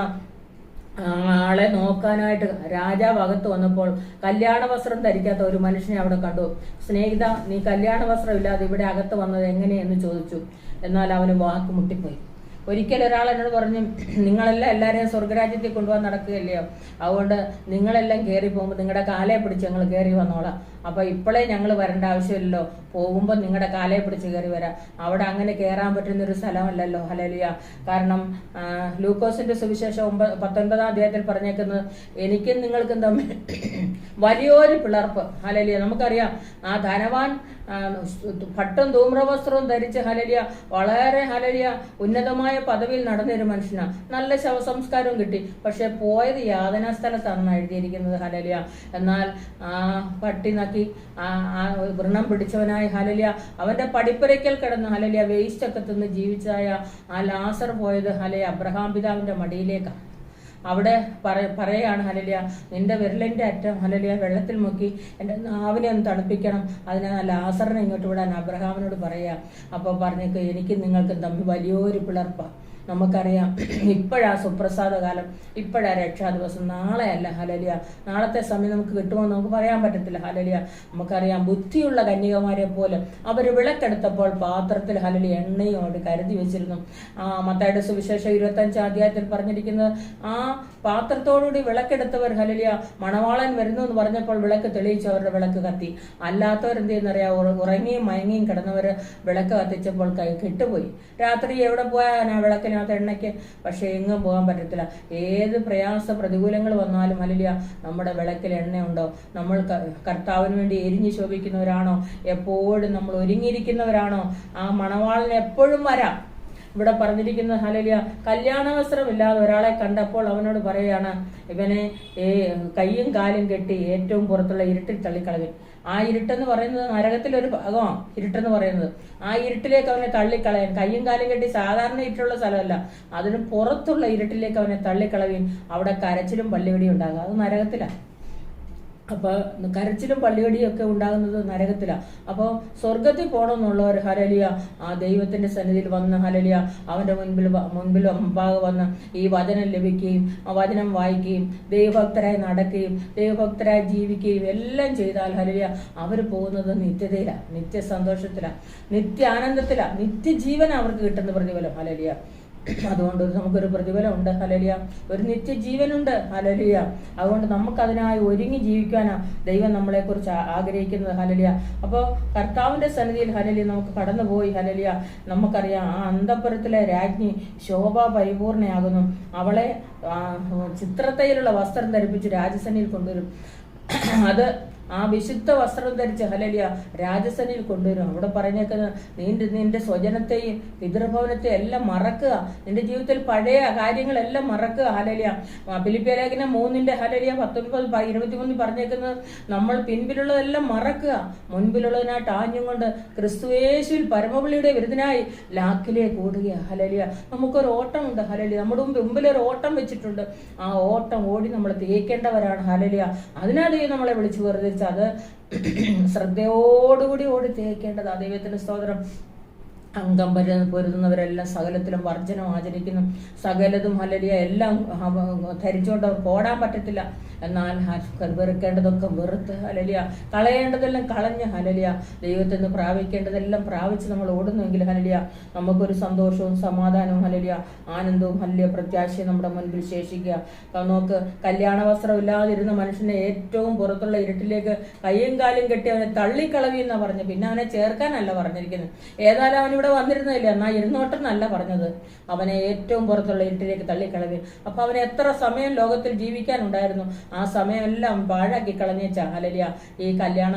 ആളെ നോക്കാനായിട്ട് രാജാവ് അകത്ത് വന്നപ്പോൾ കല്യാണ വസ്ത്രം ധരിക്കാത്ത ഒരു മനുഷ്യനെ അവിടെ കണ്ടു. സ്നേഹിത, നീ കല്യാണ വസ്ത്രം ഇല്ലാതെ ഇവിടെ അകത്ത് വന്നത് എങ്ങനെയെന്ന് ചോദിച്ചു. എന്നാൽ അവന് വാക്ക് മുട്ടിപ്പോയി. ഒരിക്കൽ ഒരാൾ എന്നോട് പറഞ്ഞു, നിങ്ങളെല്ലാം എല്ലാവരെയും സ്വർഗരാജ്യത്തിൽ കൊണ്ടുപോകാൻ നടക്കുകയല്ലയോ, അതുകൊണ്ട് നിങ്ങളെല്ലാം കയറി പോകുമ്പോൾ നിങ്ങളുടെ കാലെ പിടിച്ച് ഞങ്ങൾ കയറി വന്നോളാം. അപ്പോൾ ഇപ്പോഴേ ഞങ്ങൾ വരേണ്ട ആവശ്യമില്ലല്ലോ, പോകുമ്പോൾ നിങ്ങളുടെ കാലെ പിടിച്ച് കയറി വരാം. അവിടെ അങ്ങനെ കയറാൻ പറ്റുന്നൊരു സ്ഥലമല്ലല്ലോ. ഹല്ലേലൂയ. കാരണം ലൂക്കോസിന്റെ സുവിശേഷം 19-ാം അധ്യായത്തിൽ പറഞ്ഞേക്കുന്നത്, എനിക്കും നിങ്ങൾക്കും തമ്മിൽ വലിയൊരു പിളർപ്പ്. ഹല്ലേലൂയ. നമുക്കറിയാം, ആ ധനവാൻ പട്ടും ധൂമ്രവസ്ത്രവും ധരിച്ച് ഹല്ലേലൂയ വളരെ ഹല്ലേലൂയ ഉന്നതമായ പദവിയിൽ നടന്നൊരു മനുഷ്യനാണ്. നല്ല ശവസംസ്കാരവും കിട്ടി. പക്ഷെ പോയത് യാതനാ സ്ഥലത്താണെന്ന് എഴുതിയിരിക്കുന്നത്. ഹല്ലേലൂയ. എന്നാൽ പട്ടി നക്കി വ്രണം പിടിച്ചവനായ ഹല്ലേലൂയ അവന്റെ പടിപ്പുരയ്ക്കൽ കിടന്ന് ഹല്ലേലൂയ വേസ്റ്റ് ഒക്കെ തിന്ന് ജീവിച്ചായ ആ ലാസർ പോയത് ഹല്ലേലൂയ അബ്രഹാം പിതാവിന്റെ മടിയിലേക്കാണ്. അവിടെ പറയാണ് ഹല്ലേലൂയ, നിന്റെ വിരലിന്റെ അറ്റം ഹല്ലേലൂയ വെള്ളത്തിൽ മുക്കി എൻ്റെ നാവിനെ ഒന്ന് തണുപ്പിക്കണം, അതിന് ലാസറിനെ ഇങ്ങോട്ട് വിടാൻ അബ്രഹാമിനോട് പറയാ. അപ്പോൾ പറഞ്ഞേക്ക്, എനിക്കും നിങ്ങൾക്കും തമ്മിൽ വലിയൊരു പിളർപ്പാണ്. നമുക്കറിയാം, ഇപ്പോഴാ സുപ്രസാദ കാലം, ഇപ്പോഴാ രക്ഷാ ദിവസം, നാളെയല്ല. ഹല്ലേലൂയ. നാളത്തെ സമയം നമുക്ക് കിട്ടുമെന്ന് നമുക്ക് പറയാൻ പറ്റത്തില്ല. ഹല്ലേലൂയ. നമുക്കറിയാം, ബുദ്ധിയുള്ള കന്യകമാരെ പോലെ അവർ വിളക്കെടുത്തപ്പോൾ പാത്രത്തിൽ ഹല്ലേലൂയ എണ്ണയും അവിടെ കരുതി വെച്ചിരുന്നു. മത്തായിയുടെ സുവിശേഷം 25-ാം അധ്യായത്തിൽ പറഞ്ഞിരിക്കുന്നത്, ആ പാത്രത്തോടുകൂടി വിളക്കെടുത്തവർ ഹല്ലേലൂയ മണവാളൻ വരുന്നു എന്ന് പറഞ്ഞപ്പോൾ വിളക്ക് തെളിയിച്ചു, അവരുടെ വിളക്ക് കത്തി. അല്ലാത്തവരെന്ത് ചെയ്യുന്നറിയാം, ഉറങ്ങിയും മയങ്ങിയും കിടന്നവർ വിളക്ക് കത്തിച്ചപ്പോൾ കെട്ടുപോയി. രാത്രി എവിടെ പോയാൽ ആ വിളക്കിന് എണ്ണയ്ക്ക്, പക്ഷെ എങ്ങും പോകാൻ പറ്റത്തില്ല. ഏത് പ്രയാസ പ്രതികൂലങ്ങൾ വന്നാലും ഹല്ലേലൂയ നമ്മുടെ വിളക്കിൽ എണ്ണയുണ്ടോ? നമ്മൾ കർത്താവിന് വേണ്ടി എരിഞ്ഞു ശോഭിക്കുന്നവരാണോ? എപ്പോഴും നമ്മൾ ഒരുങ്ങിയിരിക്കുന്നവരാണോ? ആ മണവാളിന് എപ്പോഴും വരാം. ഇവിടെ പറഞ്ഞിരിക്കുന്നത് ഹല്ലേലൂയ കല്യാണ വസ്ത്രമില്ലാതെ ഒരാളെ കണ്ടപ്പോൾ അവനോട് പറയാണ്, ഇവനെ കയ്യും കാലും കെട്ടി ഏറ്റവും പുറത്തുള്ള ഇരുട്ടിൽ തള്ളിക്കളവിൻ. ആ ഇരുട്ടെന്ന് പറയുന്നത് നരകത്തിലൊരു ഭാഗമാണ്. ഇരുട്ടെന്ന് പറയുന്നത് ആ ഇരുട്ടിലേക്ക് അവനെ തള്ളിക്കളയാൻ. കയ്യും കാലും കെട്ടി സാധാരണ ഇരുട്ടുള്ള സ്ഥലമല്ല, അതിന് പുറത്തുള്ള ഇരുട്ടിലേക്ക് അവനെ തള്ളിക്കളവിൻ. അവിടെ കരച്ചിലും പള്ളിവടിയും ഉണ്ടാകുക, അത് നരകത്തിലാണ്. അപ്പോൾ കരച്ചിലും പള്ളിവടിയും ഒക്കെ ഉണ്ടാകുന്നത് നരകത്തിലാണ്. അപ്പോൾ സ്വർഗത്തിൽ പോകണമെന്നുള്ളവർ ഹല്ലേലൂയ ആ ദൈവത്തിന്റെ സന്നിധിയിൽ വന്ന് ഹല്ലേലൂയ അവന്റെ മുൻപാകെ വന്ന് ഈ വചനം ലഭിക്കുകയും ആ വചനം വായിക്കുകയും ദൈവഭക്തരായി നടക്കുകയും ദൈവഭക്തരായി ജീവിക്കുകയും എല്ലാം ചെയ്താൽ ഹല്ലേലൂയ അവർ പോകുന്നത് നിത്യതയിലാണ്, നിത്യ സന്തോഷത്തിലാണ്, നിത്യ ആനന്ദത്തിലാണ്, നിത്യജീവൻ അവർക്ക് കിട്ടുന്ന പ്രതിഫലം. ഹല്ലേലൂയ. അതുകൊണ്ട് നമുക്കൊരു പ്രതിഫലമുണ്ട്. ഹല്ലേലൂയ. ഒരു നിത്യജീവനുണ്ട്. ഹല്ലേലൂയ. അതുകൊണ്ട് നമുക്കതിനായി ഒരുങ്ങി ജീവിക്കാനാ ദൈവം നമ്മളെക്കുറിച്ച് ആഗ്രഹിക്കുന്നത്. ഹല്ലേലൂയ. അപ്പോൾ കർത്താവിന്റെ സന്നിധിയിൽ ഹല്ലേലൂയ നമുക്ക് കടന്നുപോയി. ഹല്ലേലൂയ. നമുക്കറിയാം, ആ അന്തഃപുരത്തിലെ രാജ്ഞി ശോഭ പരിപൂർണയാകുന്നു. അവളെ ചിത്രത്തയിലുള്ള വസ്ത്രം ധരിപ്പിച്ച് രാജസന്നിധിയിൽ കൊണ്ടുവരും. അത് ആ വിശുദ്ധ വസ്ത്രം ധരിച്ച് ഹല്ലേലൂയ രാജസന്നിധിയിൽ കൊണ്ടുവരും. അവിടെ പറഞ്ഞേക്കുന്നത്, നിന്റെ സ്വജനത്തെയും പിതൃഭവനത്തെയും എല്ലാം മറക്കുക, നിന്റെ ജീവിതത്തിൽ പഴയ കാര്യങ്ങളെല്ലാം മറക്കുക. ഹല്ലേലൂയ. ഫിലിപ്പിയ ലേഖനം 3 ഹല്ലേലൂയ 19-23 പറഞ്ഞേക്കുന്നത്, നമ്മൾ പിൻപിലുള്ളതെല്ലാം മറക്കുക, മുൻപിലുള്ളതിനായിട്ട് ആഞ്ഞും കൊണ്ട് ക്രിസ്തുയേശുവിൽ പരമവിളിയുടെ വിരുദ്ധനായി ലാക്കിലേക്ക് ഓടുക. ഹല്ലേലൂയ. നമുക്കൊരു ഓട്ടമുണ്ട്. ഹല്ലേലൂയ. നമ്മുടെ മുമ്പിലൊരു ഓട്ടം വെച്ചിട്ടുണ്ട്. ആ ഓട്ടം ഓടി നമ്മൾ തേക്കേണ്ടവരാണ്. ഹല്ലേലൂയ. അതിനാണ് നമ്മളെ വിളിച്ചു വേർതിരിച്ചത്. അത് ശ്രദ്ധയോടുകൂടി ഓടി തേക്കേണ്ടത്. ദൈവത്തിന്റെ സ്തോത്രം. അംഗം പൊരുതുന്നവരെല്ലാം സകലത്തിലും വർജനം ആചരിക്കുന്നു. സകലതും ഹല്ലേലൂയ എല്ലാം ധരിച്ചുകൊണ്ട് അവർക്ക് ഓടാൻ പറ്റത്തില്ല. എന്നാൽ വെറുക്കേണ്ടതൊക്കെ വെറുത്ത് ഹല്ലേലൂയ കളയേണ്ടതെല്ലാം കളഞ്ഞ് ഹല്ലേലൂയ ദൈവത്തിൽ നിന്ന് പ്രാപിക്കേണ്ടതെല്ലാം പ്രാപിച്ച് നമ്മൾ ഓടുന്നുവെങ്കിൽ ഹല്ലേലൂയ നമുക്കൊരു സന്തോഷവും സമാധാനവും ഹല്ലേലൂയ ആനന്ദവും ഹല്ലേലൂയ പ്രത്യാശയും നമ്മുടെ മുൻപിൽ ശേഷിക്കുക. നമുക്ക് കല്യാണ വസ്ത്രം ഇല്ലാതിരുന്ന മനുഷ്യനെ ഏറ്റവും പുറത്തുള്ള ഇരുട്ടിലേക്ക് കയ്യും കാലും കെട്ടി അവനെ തള്ളിക്കളവി എന്നാ പറഞ്ഞു. പിന്നെ അവനെ ചേർക്കാനല്ല പറഞ്ഞിരിക്കുന്നത്. ഏതായാലും അവനിവിടെ വന്നിരുന്നില്ല, എന്നാൽ ഇരുന്നോട്ടെന്നല്ല പറഞ്ഞത്. അവനെ ഏറ്റവും പുറത്തുള്ള ഇരുട്ടിലേക്ക് തള്ളിക്കളവി. അപ്പൊ അവന് എത്ര സമയം ലോകത്തിൽ ജീവിക്കാനുണ്ടായിരുന്നു? ആ സമയമെല്ലാം പാഴാക്കി കളഞ്ഞേച്ചാ ഹല്ലേലൂയ ഈ കല്യാണ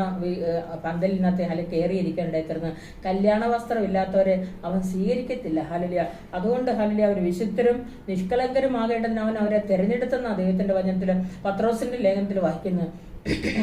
പന്തലിനകത്ത് കയറിയിരിക്കേണ്ടേക്കുന്നത്. കല്യാണ വസ്ത്രം ഇല്ലാത്തവരെ അവൻ സ്വീകരിക്കത്തില്ല. ഹല്ലേലൂയ. അതുകൊണ്ട് ഹല്ലേലൂയ അവർ വിശുദ്ധരും നിഷ്കളങ്കരുമാകേണ്ടതിന് അവൻ അവരെ തെരഞ്ഞെടുത്തെന്ന ദൈവത്തിന്റെ വചനത്തിൽ പത്രോസിന്റെ ലേഖനത്തിൽ വായിക്കുന്നത്.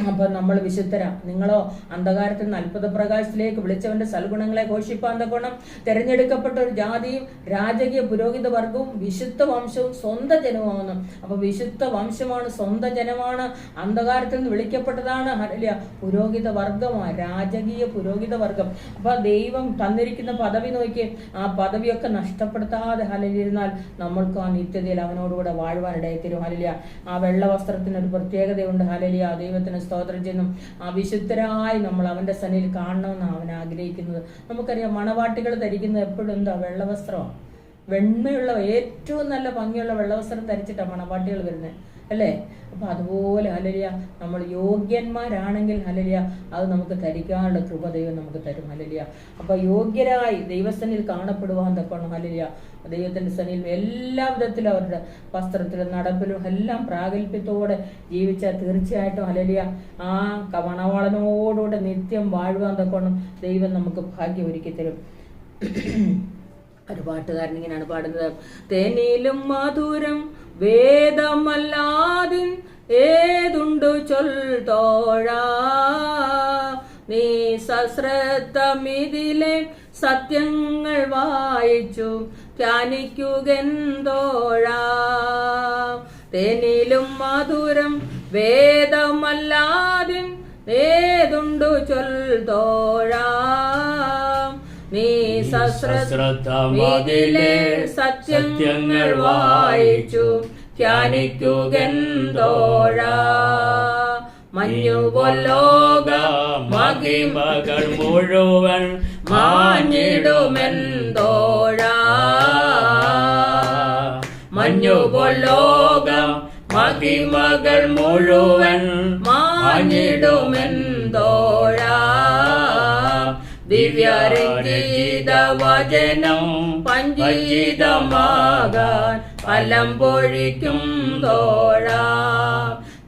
അപ്പൊ നമ്മൾ വിശുദ്ധരാ. നിങ്ങളോ അന്ധകാരത്തിൽ നിന്ന് അത്ഭുത പ്രകാശത്തിലേക്ക് വിളിച്ചവന്റെ സൽഗുണങ്ങളെ ഘോഷിപ്പാൻ തക്കോണം തെരഞ്ഞെടുക്കപ്പെട്ട ഒരു ജാതിയും രാജകീയ പുരോഹിത വർഗവും വിശുദ്ധ വംശവും സ്വന്തം ജനവുമാകുന്നു. അപ്പൊ വിശുദ്ധ വംശമാണ്, സ്വന്തം ജനമാണ്, അന്ധകാരത്തിൽ നിന്ന് വിളിക്കപ്പെട്ടതാണ് ഹല്ലേലൂയ പുരോഹിത വർഗമാണ്, രാജകീയ പുരോഹിത വർഗം. അപ്പൊ ദൈവം തന്നിരിക്കുന്ന പദവി നോക്കി ആ പദവിയൊക്കെ നഷ്ടപ്പെടുത്താതെ ഹല്ലേലൂയ നമ്മൾക്ക് ആ നിത്യതയിൽ അവനോടുകൂടെ വാഴുവാനിടയത്തരും. ഹല്ലേലൂയ. ആ വെള്ള വസ്ത്രത്തിന് ഒരു പ്രത്യേകതയുണ്ട്. ഹല്ലേലൂയ. ദൈവത്തിന് സ്തോത്രം ചെയ്യുന്നു. ആ വിശുദ്ധരായി നമ്മൾ അവന്റെ സന്നിധിയിൽ കാണണമെന്നാണ് അവൻ ആഗ്രഹിക്കുന്നത്. നമുക്കറിയാം, മണവാട്ടികൾ ധരിക്കുന്നത് എപ്പോഴും എന്താ? വെള്ളവസ്ത്രമാണ്. വെണ്മയുള്ള ഏറ്റവും നല്ല ഭംഗിയുള്ള വെള്ളവസ്ത്രം ധരിച്ചിട്ടാണ് മണവാട്ടികൾ വരുന്നത് അല്ലേ? അപ്പൊ അതുപോലെ ഹല്ലേലൂയ നമ്മൾ യോഗ്യന്മാരാണെങ്കിൽ ഹല്ലേലൂയ അത് നമുക്ക് ധരിക്കാനുള്ള കൃപ ദൈവം നമുക്ക് തരും ഹല്ലേലൂയ. അപ്പൊ യോഗ്യരായി ദൈവസന്നിധിയിൽ കാണപ്പെടുവാൻ തക്കണം ഹല്ലേലൂയ. ദൈവത്തിന്റെ സന്നിധിയിൽ എല്ലാ വിധത്തിലും അവരുടെ വസ്ത്രത്തിലും നടപ്പിലും എല്ലാം പ്രാഗൽഭ്യത്തോടെ ജീവിച്ചാൽ തീർച്ചയായിട്ടും ഹല്ലേലൂയ ആ മണവാളനോടുകൂടെ നിത്യം വാഴുവാൻ തക്കണം ദൈവം നമുക്ക് ഭാഗ്യം ഒരുക്കി തരും. ഒരു പാട്ടുകാരൻ ഇങ്ങനെയാണ് പാടുന്നത്: തേനിലും മധുരം വേദമല്ലാതിൻ ഏതുണ്ടു ചൊൽത്തോഴാ, നീ സശ്രദ്ധമിതിലെ സത്യങ്ങൾ വായിച്ചു ധ്യാനിക്കുകെന്തോഴാ. തേനിലും മധുരം വേദമല്ലാതിൻ ഏതുണ്ടു ചൊൽത്തോഴാ, നീ സശ്രദ്ധമിതിലെ സത്യങ്ങൾ വായിച്ചു ധ്യാനിക്കുകെന്തോഴാ. മഞ്ഞുപോലോക മഹിമകൾ മുഴുവൻ മാഞ്ഞിടുമെന്തോഴാ, മഞ്ഞുപോലോക മഹിമകൾ മുഴുവൻ മാഞ്ഞിടുമെന്തോഴാ. ദിവ്യരഞ്ജിത വചനം പഞ്ചിതമാകാൻ ഫലം പൊഴിക്കും തോഴാ.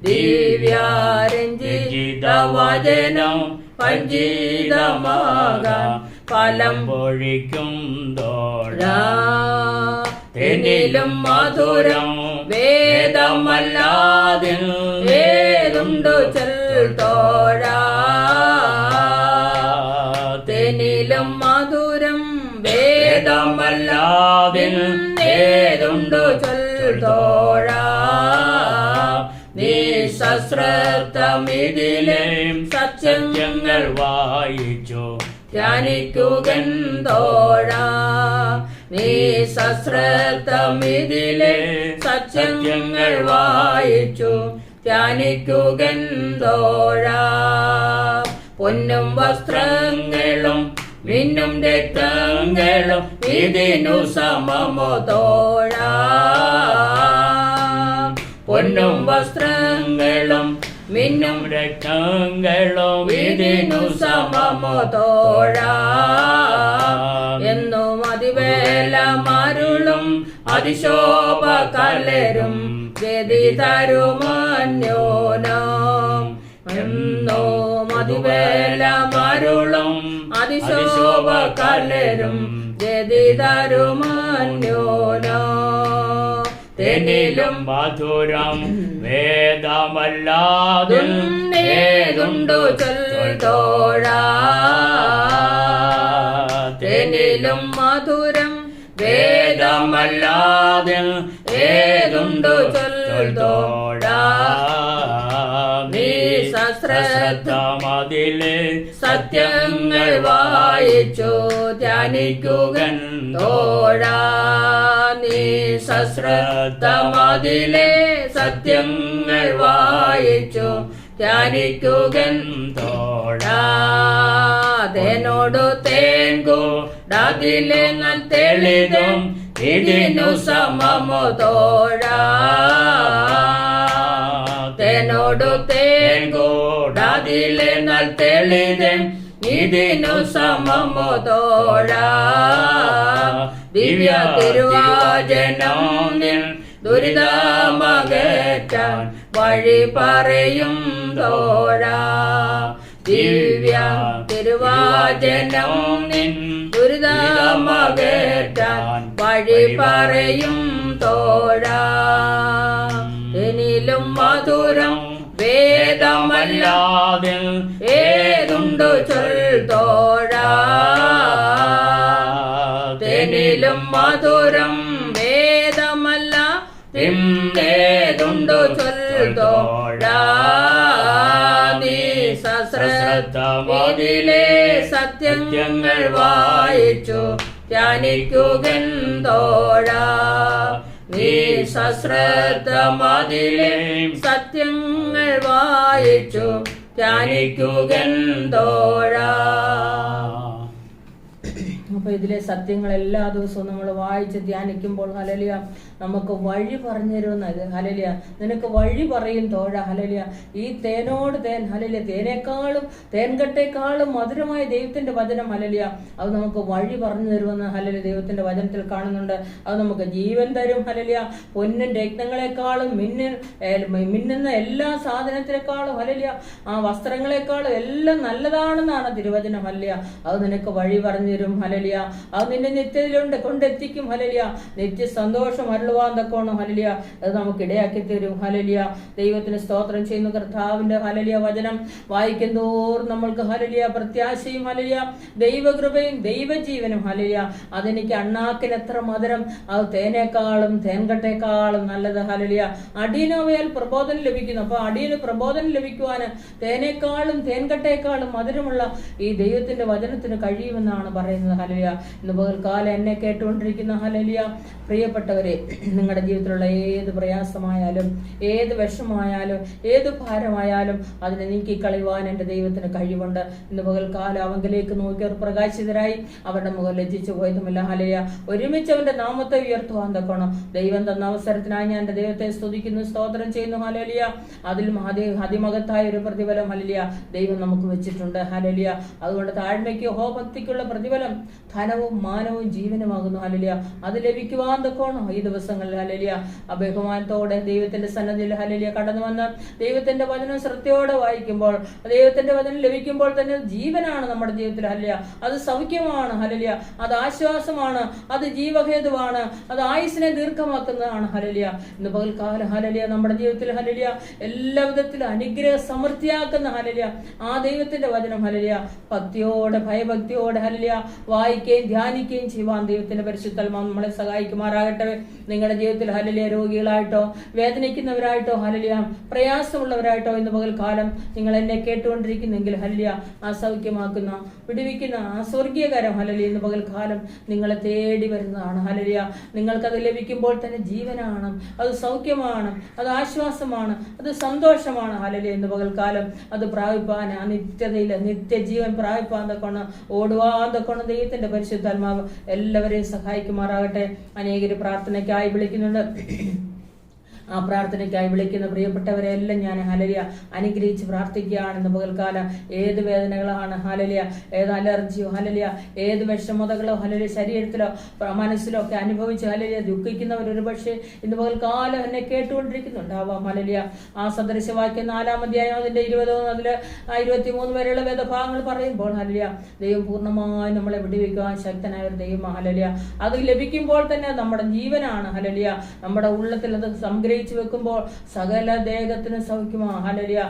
ദിവ്യരഞ്ജിത വചനം പഞ്ചിതമാകാൻ ഫലം പൊഴിക്കും തോഴാ. തേനിലും മധുരം വേദമല്ലാതെ ഏതുണ്ടു ചൊൽത്തോഴാ, തേനിലും മധുരം വേദമല്ലാതെ ഏതുണ്ടു ചൊൽത്തോഴാ. നീ സശ്രദ്ധമിതിലെ സത്യങ്ങൾ വായിച്ചു ധ്യാനിക്കുകെന്തോഴാ, നീ സശ്രദ്ധമിതിലെ സത്യങ്ങൾ വായിച്ചു ധ്യാനിക്കുകെന്തോഴാ. പൊന്നും വസ്ത്രങ്ങളും മിന്നും രക്തങ്ങളും ഇതിനു സമമോ തോഴാ. പൊന്നും വസ്ത്രങ്ങളും മിന്നും രക്തങ്ങളും ഇതിനു സമമോ തോഴാ. എന്നും അതിവേല മരുളും അതിശോഭ കലരും ഗതി തരുമന്യോനം. എന്നോ മതിവേല മരുളും അതിശോഭ കലരും ഗതി തരുമന്യോനം. തേനിലും മധുരം വേദമല്ലാതെ ഏതുണ്ടു ചൊൽത്തോഴാ, തേനിലും മധുരം വേദമല്ലാതെ ഏതുണ്ടു ചൊൽത്തോഴാ. നീ സശ്രദ്ധമതിലെ സത്യങ്ങൾ വായിച്ചു ധ്യാനിക്കുകെന്തോഴാ. നീ സശ്രദ്ധമതിലെ സത്യങ്ങൾ വായിച്ചു ധ്യാനിക്കുകെന്തോഴാ. തേനോടു തേൻകൂടതിലെ തെളിതും ഇതിനു സമമോ തോഴാ. തേനോടു തേൻകൂടതിലെ തെളിതും ഇതിനു സമമോ തോഴാ. ദിവ്യ തിരുവാചനം നിൻ ദുരിതമകറ്റാൻ വഴി പറയും തോഴാ. ദിവ്യ തിരുവാചനം നിൻ ദുരിതമകറ്റാൻ വഴി പറയും തോഴാ. തേനിലും മധുരം വേദമല്ലാതെ ഏതുണ്ടു ചൊൽത്തോഴാ, തേനിലും മധുരം വേദമല്ല ഏതുണ്ടു ചൊൽത്തോഴാ. നീ സശ്രദ്ധമതിലെ സത്യങ്ങൾ വായിച്ചു ധ്യാനിക്കുകെന്തോഴാ. നീ സശ്രദ്ധമതിലെ സത്യങ്ങൾ വായിച്ചു ധ്യാനിക്കുകെന്തോഴാ. അപ്പോൾ ഇതിലെ സത്യങ്ങൾ എല്ലാ ദിവസവും നമ്മൾ വായിച്ച് ധ്യാനിക്കുമ്പോൾ ഹല്ലേലൂയ നമുക്ക് വഴി പറഞ്ഞു തരുമെന്നത്. ഹല്ലേലൂയ നിനക്ക് വഴി പറയും തോഴ. ഹല്ലേലൂയ ഈ തേനോട് തേൻ, ഹല്ലേലൂയ തേനേക്കാളും തേൻകട്ടേക്കാളും മധുരമായ ദൈവത്തിന്റെ വചനം, ഹല്ലേലൂയ അത് നമുക്ക് വഴി പറഞ്ഞു തരുമെന്ന് ഹല്ലേലൂയ ദൈവത്തിന്റെ വചനത്തിൽ കാണുന്നുണ്ട്. അത് നമുക്ക് ജീവൻ തരും. ഹല്ലേലൂയ പൊന്നും രത്നങ്ങളെക്കാളും മിന്നുന്ന എല്ലാ സാധനത്തിനേക്കാളും, ഹല്ലേലൂയ ആ വസ്ത്രങ്ങളെക്കാളും എല്ലാം നല്ലതാണെന്നാണ് തിരുവചനം. ഹല്ലേലൂയ അത് നിനക്ക് വഴി പറഞ്ഞു തരും. ഹല്ലേലൂയ അത് നിന്നെ നിത്യതയിലുണ്ട് കൊണ്ടെത്തിക്കും. ഹല്ലേലൂയ നിത്യ സന്തോഷം അരുളുവാൻ തക്കോണം. ഹല്ലേലൂയ അത് നമുക്ക് ഇടയാക്കി തരും. ഹല്ലേലൂയ ദൈവത്തിന് സ്തോത്രം ചെയ്യുന്നു. കർത്താവിന്റെ ഹല്ലേലൂയ വചനം വായിക്കും തോറും നമ്മൾക്ക് ഹല്ലേലൂയ പ്രത്യാശയും, ഹല്ലേലൂയ ദൈവകൃപയും ദൈവജീവനും. ഹല്ലേലൂയ അതെനിക്ക് അണ്ണാക്കിന് എത്ര മധുരം, അത് തേനേക്കാളും തേൻകട്ടേക്കാളും നല്ലത്. ഹല്ലേലൂയ അടിയനവയാൽ പ്രബോധനം ലഭിക്കുന്നു. അപ്പൊ അടിയന് പ്രബോധനം ലഭിക്കുവാന് തേനേക്കാളും തേൻകട്ടേക്കാളും മധുരമുള്ള ഈ ദൈവത്തിന്റെ വചനത്തിന് കഴിയുമെന്നാണ് പറയുന്നത്. ഹല്ലേലൂയ ഇന്ന് പകൽക്കാലം എന്നെ കേട്ടുകൊണ്ടിരിക്കുന്ന ഹല്ലേലൂയ പ്രിയപ്പെട്ടവരെ, നിങ്ങളുടെ ജീവിതത്തിലുള്ള ഏത് പ്രയാസമായാലും ഏത് വിഷമമായാലും ഏത് ഭാരമായാലും അതിനെ നീക്കിക്കളയുവാൻ എൻ്റെ ദൈവത്തിന് കഴിവുണ്ട്. ഇന്ന് പകൽക്കാലം അവങ്കിലേക്ക് നോക്കിയവർ പ്രകാശിതരായി, അവരുടെ മുഖം ലജ്ജിച്ചു പോയതുമില്ല. ഹല്ലേലൂയ ഒരുമിച്ച് അവന്റെ നാമത്തെ ഉയർത്തുവാൻ തക്കണം. ദൈവം തന്ന അവസരത്തിനായി ഞാൻ എൻ്റെ ദൈവത്തെ സ്തുതിക്കുന്നു, സ്തോത്രം ചെയ്യുന്നു. ഹല്ലേലൂയ അതിൽ അതിമഹത്തായ ഒരു പ്രതിഫലം ഹല്ലേലൂയ ദൈവം നമുക്ക് വെച്ചിട്ടുണ്ട്. ഹല്ലേലൂയ അതുകൊണ്ട് താഴ്മയ്ക്ക് ഹോഭക്തിക്കുള്ള പ്രതിഫലം ധനവും മാനവും ജീവനുമാകുന്നു. ഹല്ലേലൂയ അത് ലഭിക്കുവാൻ തക്കോണം ഈ ദിവസങ്ങളിൽ ഹല്ലേലൂയ ബഹുമാനത്തോടെ ദൈവത്തിന്റെ സന്നദ്ധിയിൽ ഹല്ലേലൂയ കടന്നു വന്ന് ദൈവത്തിന്റെ വചനം ശ്രദ്ധയോടെ വായിക്കുമ്പോൾ, ദൈവത്തിന്റെ വചനം ലഭിക്കുമ്പോൾ തന്നെ ജീവനാണ് നമ്മുടെ ജീവിതത്തിൽ. ഹല്ലേലൂയ അത് സൗഖ്യമാണ്. ഹല്ലേലൂയ അത് ആശ്വാസമാണ്, അത് ജീവഹേതുവാണ്, അത് ആയുസ്സിനെ ദീർഘമാക്കുന്നതാണ്. ഹല്ലേലൂയ ഇന്ന് പകൽക്കാലം ഹല്ലേലൂയ നമ്മുടെ ജീവിതത്തിൽ ഹല്ലേലൂയ എല്ലാ വിധത്തിലും അനുഗ്രഹ സമൃദ്ധിയാക്കുന്ന ഹല്ലേലൂയ ആ ദൈവത്തിന്റെ വചനം ഹല്ലേലൂയ ഭക്തിയോടെ ഭയഭക്തിയോടെ ഹല്ലേലൂയ വായിക്കുകയും ധ്യാനിക്കുകയും ചെയ്യുവാൻ ദൈവത്തിന്റെ പരിശുദ്ധാത്മാവ് നമ്മളെ സഹായിക്കുമാറാകട്ടെ. നിങ്ങളുടെ ജീവിതത്തിൽ ഹല്ലേലൂയ രോഗികളായിട്ടോ വേദനിക്കുന്നവരായിട്ടോ ഹല്ലേലൂയ പ്രയാസമുള്ളവരായിട്ടോ ഇന്ന് പകൽക്കാലം നിങ്ങൾ എന്നെ കേട്ടുകൊണ്ടിരിക്കുന്നെങ്കിൽ ഹല്ലേലൂയ ആ സൗഖ്യമാക്കുന്ന വിടുവിക്കുന്ന ആ സ്വർഗീയകരം ഹല്ലേലൂയ ഇന്ന് പകൽക്കാലം നിങ്ങളെ തേടി വരുന്നതാണ്. ഹല്ലേലൂയ നിങ്ങൾക്കത് ലഭിക്കുമ്പോൾ തന്നെ ജീവനാണ്, അത് സൗഖ്യമാണ്, അത് ആശ്വാസമാണ്, അത് സന്തോഷമാണ്. ഹല്ലേലൂയ ഇന്ന് പകൽക്കാലം അത് പ്രാപിപ്പാൻ ആ നിത്യതയിൽ നിത്യജീവൻ പ്രാപിപ്പാൻ തക്കണം, ഓടുവാൻ തക്കണം ദൈവത്തിന്റെ പരിശുദ്ധാത്മാവ് എല്ലാവരെയും സഹായിക്കുമാറാകട്ടെ. അനേകര് പ്രാർത്ഥനയ്ക്കായി വിളിക്കുന്നുണ്ട്. ആ പ്രാർത്ഥനയ്ക്കായി വിളിക്കുന്ന പ്രിയപ്പെട്ടവരെല്ലാം ഞാൻ ഹല്ലേലൂയ അനുഗ്രഹിച്ച് പ്രാർത്ഥിക്കുകയാണെന്ന് പകൽക്കാലം. ഏത് വേദനകളാണ് ഹല്ലേലൂയ, ഏത് അലർജിയോ ഹല്ലേലൂയ, ഏത് വിഷമതകളോ ഹല്ലേലൂയ ശരീരത്തിലോ മനസ്സിലോ ഒക്കെ അനുഭവിച്ച് ഹല്ലേലൂയ ദുഃഖിക്കുന്നവർ ഒരു പക്ഷേ ഇന്ന് പകൽക്കാലം എന്നെ കേട്ടുകൊണ്ടിരിക്കുന്നുണ്ടാവാം. ഹല്ലേലൂയ ആ സദൃശവാക്യം 4-ാം അധ്യായം അതിന്റെ 20 മുതൽ 23 വരെയുള്ള വേദഭാഗങ്ങൾ പറയുമ്പോൾ ഹല്ലേലൂയ ദൈവം പൂർണ്ണമായി നമ്മളെ വിടുവിക്കുവാൻ ശക്തനായ ഒരു ദൈവം. ഹല്ലേലൂയ അത് ലഭിക്കുമ്പോൾ തന്നെ നമ്മുടെ ജീവനാണ്. ഹല്ലേലൂയ നമ്മുടെ ഉള്ളത്തിൽ അത് സംഗ്രഹിച്ച് വെക്കുമ്പോൾ സകല ദേഹത്തിനും സൗഖ്യമാണ്. ഹല്ലേലൂയ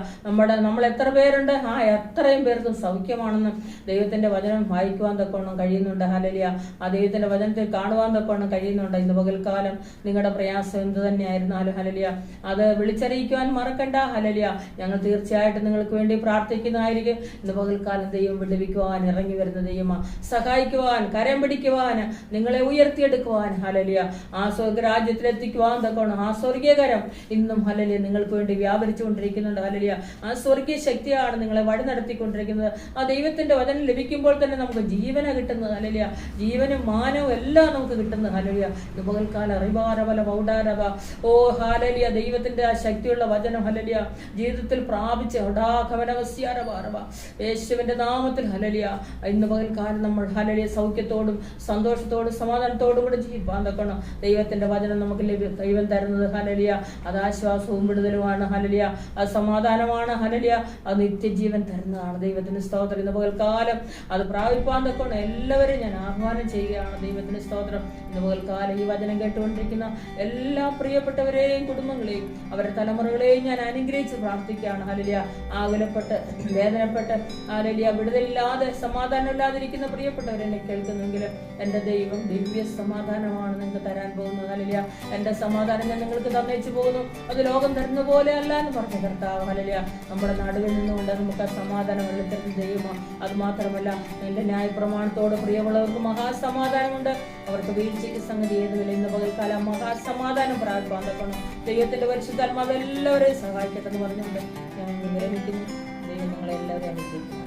നമ്മൾ എത്ര പേരുണ്ട്, ആ എത്രയും പേർക്കും സൗഖ്യമാണെന്ന് ദൈവത്തിന്റെ വചനം വായിക്കുവാൻ തക്കോണം കഴിയുന്നുണ്ട്. ഹല്ലേലൂയ ആ ദൈവത്തിന്റെ വചനത്തിൽ കാണുവാൻ തക്കോണം കഴിയുന്നുണ്ട്. ഇന്ന് പകൽക്കാലം നിങ്ങളുടെ പ്രയാസം എന്ത് തന്നെയായിരുന്നാലും ഹല്ലേലൂയ അത് വിളിച്ചറിയിക്കുവാൻ മറക്കണ്ട. ഹല്ലേലൂയ ഞങ്ങൾ തീർച്ചയായിട്ടും നിങ്ങൾക്ക് വേണ്ടി പ്രാർത്ഥിക്കുന്നതായിരിക്കും. ഇന്ന് പകൽക്കാലം ദൈവം വിടുവിക്കുവാൻ ഇറങ്ങി വരുന്ന ദൈവമാണ്, സഹായിക്കുവാൻ കരം പിടിക്കുവാൻ നിങ്ങളെ ഉയർത്തിയെടുക്കുവാൻ ഹല്ലേലൂയ ആ സ്വർഗരാജ്യത്തിലെത്തിക്കുവാൻ തക്കോണം ആ സ്വർഗീയ ഇന്നും ഹല്ലേലൂയ നിങ്ങൾക്ക് വേണ്ടി വ്യാപരിച്ചുകൊണ്ടിരിക്കുന്നുണ്ട്. ഹല്ലേലൂയ ആ സ്വർഗീയ ശക്തിയാണ് നിങ്ങളെ വഴി നടത്തിക്കൊണ്ടിരിക്കുന്നത്. ആ ദൈവത്തിന്റെ വചനം ലഭിക്കുമ്പോൾ തന്നെ നമുക്ക് ജീവന കിട്ടുന്നത്. ഹല്ലേലൂയ ജീവനും മാനവും എല്ലാം നമുക്ക് കിട്ടുന്നത്. ഹല്ലേലൂയ പകൽക്കാല അറിവാരവല പൗഡാരവ ഓ ഹല്ലേലൂയ ദൈവത്തിന്റെ ആ ശക്തിയുള്ള വചനം ഹല്ലേലൂയ ജീവിതത്തിൽ പ്രാപിച്ച് യേശുവിന്റെ നാമത്തിൽ ഹല്ലേലൂയ ഇന്ന് പകൽക്കാലം നമ്മൾ ഹല്ലേലൂയ സൗഖ്യത്തോടും സന്തോഷത്തോടും സമാധാനത്തോടും കൂടെ ജീവിക്കാൻ തക്കണം. ദൈവത്തിന്റെ വചനം നമുക്ക് ദൈവം തരുന്നത് ഹല്ലേലൂയ അത് ആശ്വാസവും വിടുതലുമാണ്. ഹല്ലേലൂയ അത് സമാധാനമാണ്. ഹല്ലേലൂയ അത് നിത്യജീവൻ തരുന്നതാണ്. ദൈവത്തിന് സ്തോത്രം. ഇന്ന് പകൽക്കാലം അത് പ്രാപിപ്പാൻ തക്കണം എല്ലാവരും ഞാൻ ആഹ്വാനം ചെയ്യുകയാണ്. ദൈവത്തിന് സ്തോത്രം. ഇന്ന് പകൽക്കാലം ഈ വചനം കേട്ടുകൊണ്ടിരിക്കുന്ന എല്ലാ പ്രിയപ്പെട്ടവരെയും കുടുംബങ്ങളെയും അവരുടെ തലമുറകളെയും ഞാൻ അനുഗ്രഹിച്ച് പ്രാർത്ഥിക്കുകയാണ്. ഹല്ലേലൂയ ആകുലപ്പെട്ട് വേദനപ്പെട്ട് ഹല്ലേലൂയ വിടുതലില്ലാതെ സമാധാനമില്ലാതിരിക്കുന്ന പ്രിയപ്പെട്ടവരെന്നെ കേൾക്കുന്നെങ്കിൽ എൻ്റെ ദൈവം ദിവ്യ സമാധാനമാണ് നിങ്ങൾക്ക് തരാൻ പോകുന്നത്. ഹല്ലേലൂയ എൻ്റെ സമാധാനം ഞാൻ നിങ്ങൾക്ക് തന്നേച്ചു പോകുന്നു, അത് ലോകം തരുന്ന പോലെ അല്ല എന്ന് പറഞ്ഞ കർത്താവ്. ഹല്ലേലൂയ നമ്മുടെ നടുവിൽ നിന്നുകൊണ്ട് നമുക്ക് ആ സമാധാനം വെള്ളത്തരുന്ന ദൈവമാണ്. അത് മാത്രമല്ല എൻ്റെ ന്യായപ്രമാണത്തോട് പ്രിയമുള്ളവർക്ക് മഹാസമാധാനമുണ്ട്. അവർക്ക് വീഴ്ചയ്ക്ക് സംഗതി ഏതുമില്ല. ഇന്ന് പകൽക്കാലം മഹാസമാധാനം പ്രാപിപ്പാൻ തക്കണം. ദൈവത്തിന്റെ പരിശുദ്ധാത്മാവ് എല്ലാവരെയും സഹായിക്കട്ടെ എന്ന് പറഞ്ഞുകൊണ്ട് ഞാൻ വിരമിക്കുന്നു. ദൈവം നിങ്ങളെല്ലാവരും അനുഗ്രഹിക്കുന്നു.